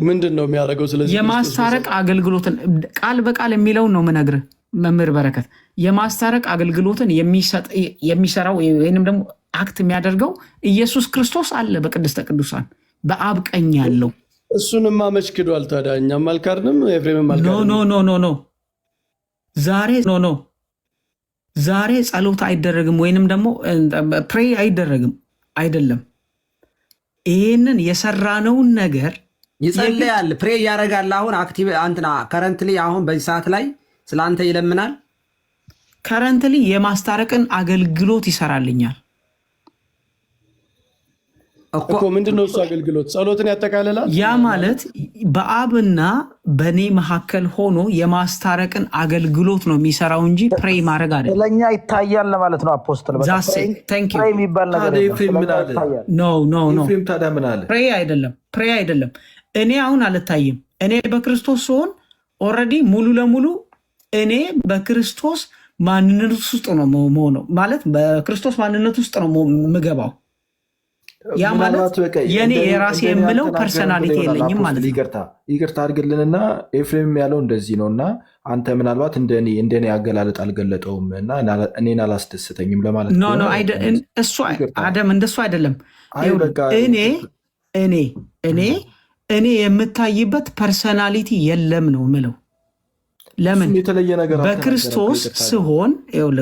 ምንድን ነው የሚያደርገው? ስለዚህ የማስታረቅ አገልግሎትን ቃል በቃል የሚለውን ነው የምነግርህ መምህር በረከት። የማስታረቅ አገልግሎትን የሚሰራው ወይንም ደግሞ አክት የሚያደርገው ኢየሱስ ክርስቶስ አለ በቅድስተ ቅዱሳን በአብ ቀኝ ያለው። እሱንማ መች ክዷል ታዲያ? እኛም አልካድንም፣ ኤፍሬምም አልካድንም። ኖ ዛሬ ጸሎት አይደረግም ወይንም ደግሞ ፕሬ አይደረግም አይደለም። ይህንን የሰራነውን ነገር ይጸልያል፣ ፕሬ ያደርጋል። አሁን አክቲቭ አንትና ከረንትሊ አሁን በዚህ ሰዓት ላይ ስለ አንተ ይለምናል። ከረንትሊ የማስታረቅን አገልግሎት ይሰራልኛል እኮ። ምንድነው እሱ አገልግሎት? ጸሎትን ያጠቃልላል። ያ ማለት በአብና በእኔ መካከል ሆኖ የማስታረቅን አገልግሎት ነው የሚሰራው እንጂ ፕሬይ ማድረግ አይደለም። ስለኛ ይታያል ማለት ነው አፖስትል። ፕሬይ የሚባል ነገር ፕሬይ አይደለም። እኔ አሁን አልታይም። እኔ በክርስቶስ ስሆን ኦልሬዲ ሙሉ ለሙሉ እኔ በክርስቶስ ማንነት ውስጥ ነው መሆነው ማለት በክርስቶስ ማንነት ውስጥ ነው የምገባው። ያ ማለት የኔ የራሴ የምለው ፐርሰናሊቲ የለኝም ማለት ነው። ይቅርታ አድርግልንና ኤፍሬም ያለው እንደዚህ ነው እና አንተ ምናልባት እንደኔ አገላለጥ አልገለጠውም እና እኔን አላስደስተኝም ለማለት ነው። ኖ እሱ አደም እንደሱ አይደለም። እኔ የምታይበት ፐርሰናሊቲ የለም ነው ምለው። ለምን በክርስቶስ ስሆን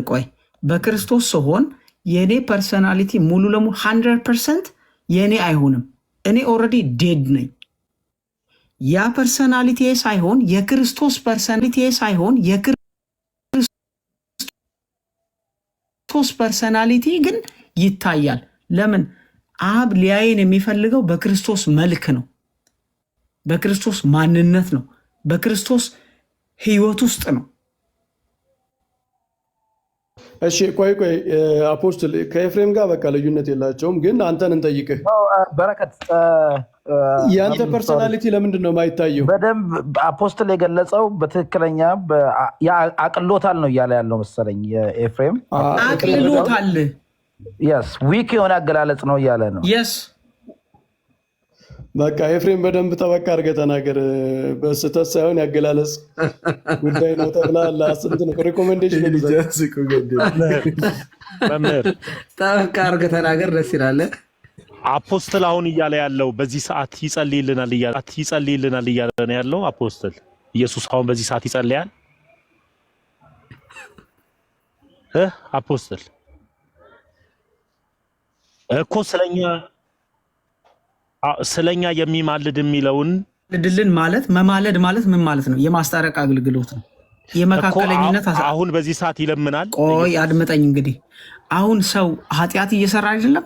ቆይ በክርስቶስ ስሆን የኔ ፐርሰናሊቲ ሙሉ ለሙሉ 100% የኔ አይሆንም። እኔ ኦልሬዲ ዴድ ነኝ። ያ ፐርሰናሊቲ ሳይሆን የክርስቶስ ፐርሰናሊቲ ሳይሆን የክርስቶስ ፐርሰናሊቲ ግን ይታያል። ለምን አብ ሊያየን የሚፈልገው በክርስቶስ መልክ ነው፣ በክርስቶስ ማንነት ነው፣ በክርስቶስ ህይወት ውስጥ ነው። እሺ ቆይ አፖስትል ከኤፍሬም ጋር በቃ ልዩነት የላቸውም፣ ግን አንተን እንጠይቅህ በረከት፣ የአንተ ፐርሶናሊቲ ለምንድን ነው የማይታየው? በደንብ አፖስትል የገለጸው በትክክለኛ አቅሎታል ነው እያለ ያለው መሰለኝ። የኤፍሬም አቅሎታል ዊክ የሆነ አገላለጽ ነው እያለ ነው። በቃ ኤፍሬም በደንብ ጠበቅ አድርገህ ተናገር። በስህተት ሳይሆን ያገላለጽ ጉዳይ ነው ተብለሃል። ስንት ነው ሪኮሜንዴሽን? ጠበቅ አድርገህ ተናገር። ደስ ይላል። አፖስትል አሁን እያለ ያለው በዚህ ሰዓት ይጸልይልናል እያለ ነው ያለው። አፖስትል ኢየሱስ አሁን በዚህ ሰዓት ይጸልያል። አፖስትል እኮ ስለኛ የሚማልድ የሚለውን ልድልን ማለት መማለድ ማለት ምን ማለት ነው? የማስታረቅ አገልግሎት ነው። የመካከለኝነት አሁን በዚህ ሰዓት ይለምናል። ቆይ አድምጠኝ። እንግዲህ አሁን ሰው ኃጢአት እየሰራ አይደለም?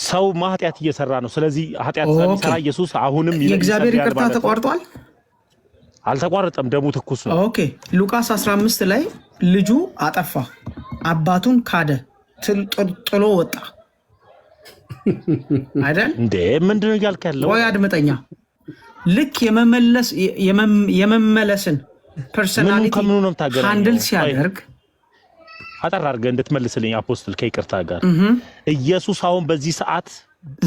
ሰው ኃጢአት እየሰራ ነው። ስለዚህ ኃጢአት ስለሚሰራ ኢየሱስ አሁንም የእግዚአብሔር ይቅርታ ተቋርጧል? አልተቋረጠም፣ ደሙ ትኩስ ነው። ኦኬ ሉቃስ 15 ላይ ልጁ አጠፋ፣ አባቱን ካደ፣ ጥሎ ወጣ አይደል እንዴ? ምንድነው እያልክ ያለው? ወይ አድምጠኛ። ልክ የመመለስን ፐርሰናሊቲ ሃንድል ሲያደርግ አጠር አድርገህ እንድትመልስልኝ አፖስትል ከይቅርታ ጋር ኢየሱስ አሁን በዚህ ሰዓት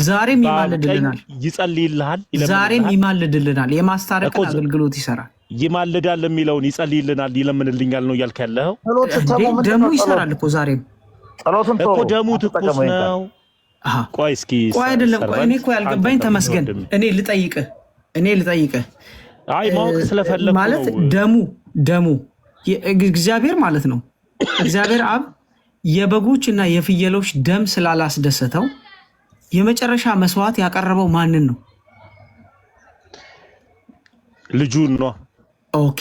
ዛሬም ይማልድልናል፣ ይጸልይልሃል፣ ዛሬም ይማልድልናል፣ የማስታረቅ አገልግሎት ይሰራል። ይማልዳል የሚለውን ይጸልይልናል፣ ይለምንልኛል ነው እያልክ ያለው? ደሙ ይሰራል እኮ ዛሬም እኮ ደሙ ትኩስ ነው። ቆይ እስኪ ቆይ አይደለም፣ ቆይ እኔ እኮ ያልገባኝ ተመስገን፣ እኔ ልጠይቅህ አይ ማወቅ ስለፈለኩ ማለት ደሙ እግዚአብሔር ማለት ነው። እግዚአብሔር አብ የበጎች እና የፍየሎች ደም ስላላስደሰተው የመጨረሻ መስዋዕት ያቀረበው ማንን ነው? ልጁን ነው። ኦኬ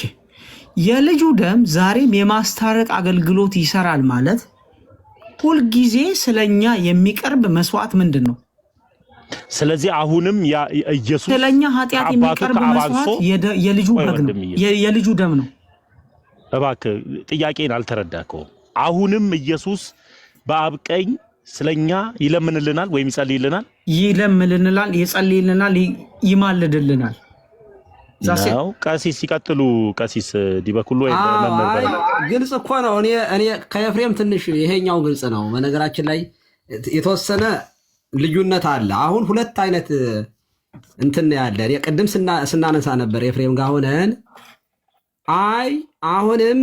የልጁ ደም ዛሬም የማስታረቅ አገልግሎት ይሰራል ማለት ሁልጊዜ ስለኛ የሚቀርብ መስዋዕት ምንድን ነው? ስለዚህ አሁንም ኢየሱስ ስለኛ ኃጢአት የሚቀርብ መስዋዕት የልጁ በግ ነው፣ የልጁ ደም ነው። እባክህ ጥያቄን አልተረዳከውም። አሁንም ኢየሱስ በአብ ቀኝ ስለኛ ይለምንልናል ወይም ይጸልይልናል? ይለምንልናል፣ ይጸልይልናል፣ ይማልድልናል። ነው ቀሲስ ሲቀጥሉ ቀሲስ ዲበኩሉ ወይ መምህር ግልጽ እኮ ነው። እኔ ከኤፍሬም ትንሽ ይሄኛው ግልጽ ነው። በነገራችን ላይ የተወሰነ ልዩነት አለ። አሁን ሁለት አይነት እንትን ያለ ቅድም ስናነሳ ነበር ኤፍሬም ጋር ሆነን አሁንም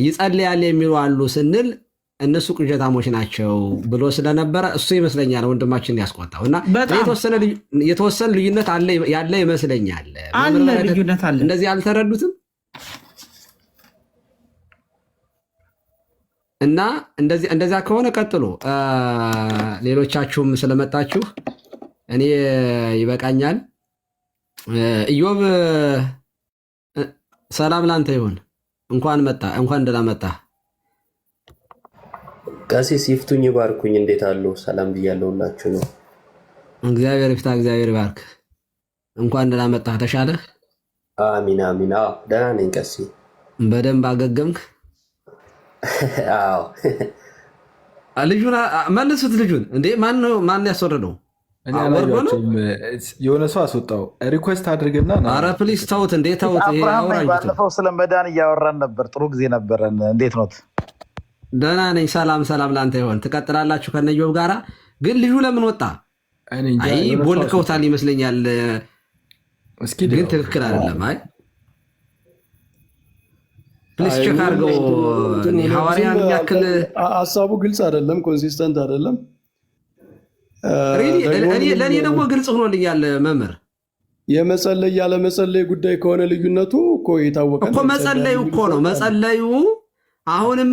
ይጸልያል የሚሉ አሉ ስንል እነሱ ቅዠታሞች ናቸው ብሎ ስለነበረ እሱ ይመስለኛል ወንድማችን ያስቆጣው እና የተወሰነ ልዩነት ያለ ይመስለኛል። ልዩነት አለ። እንደዚህ አልተረዱትም እና እንደዚያ ከሆነ ቀጥሎ ሌሎቻችሁም ስለመጣችሁ እኔ ይበቃኛል። ኢዮብ ሰላም ላንተ ይሁን። እንኳን መጣ፣ እንኳን ደህና መጣ። ቀሲስ ይፍቱኝ ይባርኩኝ፣ እንዴት አሉ? ሰላም ብያለሁላችሁ ነው። እግዚአብሔር ይፍታ፣ እግዚአብሔር ይባርክ። እንኳን ደህና መጣ። ተሻለህ? አሚን አሚን። አዎ ደህና ነኝ ቀሲ። በደንብ አገገምክ? አዎ። ልጁን መልሱት። ልጁን እንዴ ማን ያስወረደው? የሆነ ሰው አስወጣው። ሪኩዌስት አድርግና ኧረ ፕሊስ ተውት፣ እንዴ ተውት። ባለፈው ስለ መዳን እያወራን ነበር። ጥሩ ጊዜ ነበረን። እንዴት ኖት? ደህና ነኝ። ሰላም ሰላም ላንተ ይሆን። ትቀጥላላችሁ ከነዮብ ጋራ። ግን ልጁ ለምን ወጣ? አይ ቦልከውታል ይመስለኛል። ግን ትክክል አይደለም። አይ ፕሊስ ቼክ አድርገው። ሐዋርያን ያክል ሀሳቡ ግልጽ አይደለም፣ ኮንሲስተንት አይደለም። ለእኔ ደግሞ ግልጽ ሆኖልኛል መምህር። የመጸለይ ያለ መጸለይ ጉዳይ ከሆነ ልዩነቱ እኮ የታወቀ እኮ መጸለዩ እኮ ነው። መጸለዩ አሁንም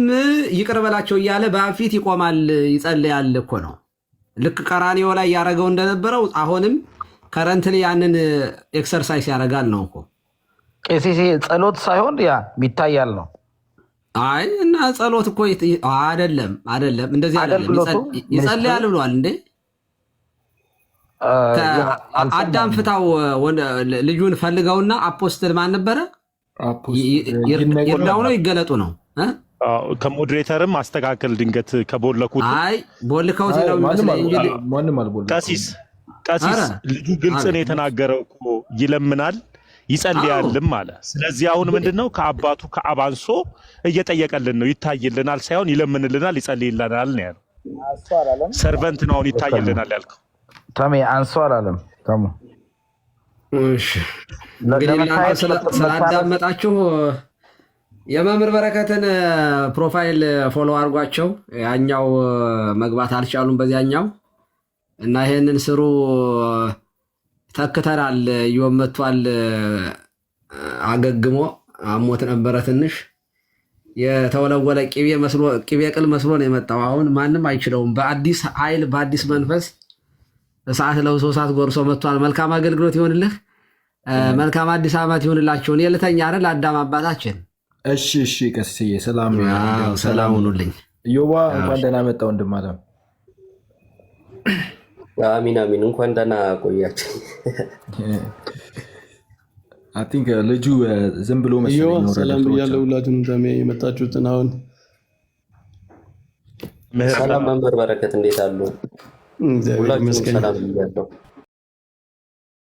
ይቅር በላቸው እያለ በፊት ይቆማል ይጸልያል እኮ ነው። ልክ ቀራኒዮ ላይ ያደረገው እንደነበረው አሁንም ከረንትሊ ያንን ኤክሰርሳይዝ ያደርጋል ነው እኮ። ቄሴ ጸሎት ሳይሆን ያ ይታያል ነው። አይ እና ጸሎት እኮ አይደለም እንደዚህ አይደለም። ይጸልያል ብሏል እንዴ? አዳም ፍታው ልጁን ፈልገውና አፖስትል ማን ነበረ? ይርዳው ነው ይገለጡ ነው። ከሞዴሬተርም አስተካከል። ድንገት ከቦለኩት አይ ቦልከውት ነው የሚመስለኝ እንጂ ማንም አልቦለም። ቀሲስ ልጁ ግልጽ ነው የተናገረው እኮ ይለምናል ይጸልያልም አለ። ስለዚህ አሁን ምንድነው ከአባቱ ከአብ አንሶ እየጠየቀልን ነው። ይታይልናል ሳይሆን ይለምንልናል ይጸልይልናል ነው ያለው። ሰርቨንት ነው አሁን ይታይልናል ያልከው። ተሜ አንሶ አላለም። ተሙ እሺ እንግዲህ ስላዳመጣችሁ የመምህር በረከትን ፕሮፋይል ፎሎ አድርጓቸው። ያኛው መግባት አልቻሉም በዚያኛው እና ይሄንን ስሩ። ተክተናል። ዮም መጥቷል። አገግሞ አሞት ነበረ ትንሽ የተወለወለ ቅቤ ቅል መስሎ ነው የመጣው። አሁን ማንም አይችለውም። በአዲስ ኃይል በአዲስ መንፈስ እሳት ለብሶ እሳት ጎርሶ መጥቷል። መልካም አገልግሎት ይሆንልህ። መልካም አዲስ ዓመት ይሆንላችሁ። እኔ ልተኛ አይደል አዳም አባታችን። እሺ ቀስዬ ሰላም ሁኑልኝ። ዮባ እንኳን ደህና መጣ ወንድም አለ። አሚን አሚን። እንኳን ደህና ቆያችሁ። አይ ቲንክ ልጁ ዝም ብሎ መስሎኝ ነው። ሰላም ብያለሁ ሁላችሁንም ተሜ የመጣችሁትን። አሁን ሰላም መምህር በረከት እንዴት አሉ? እግዚአብሔር ይመስገን። ሰላም ብያለሁ።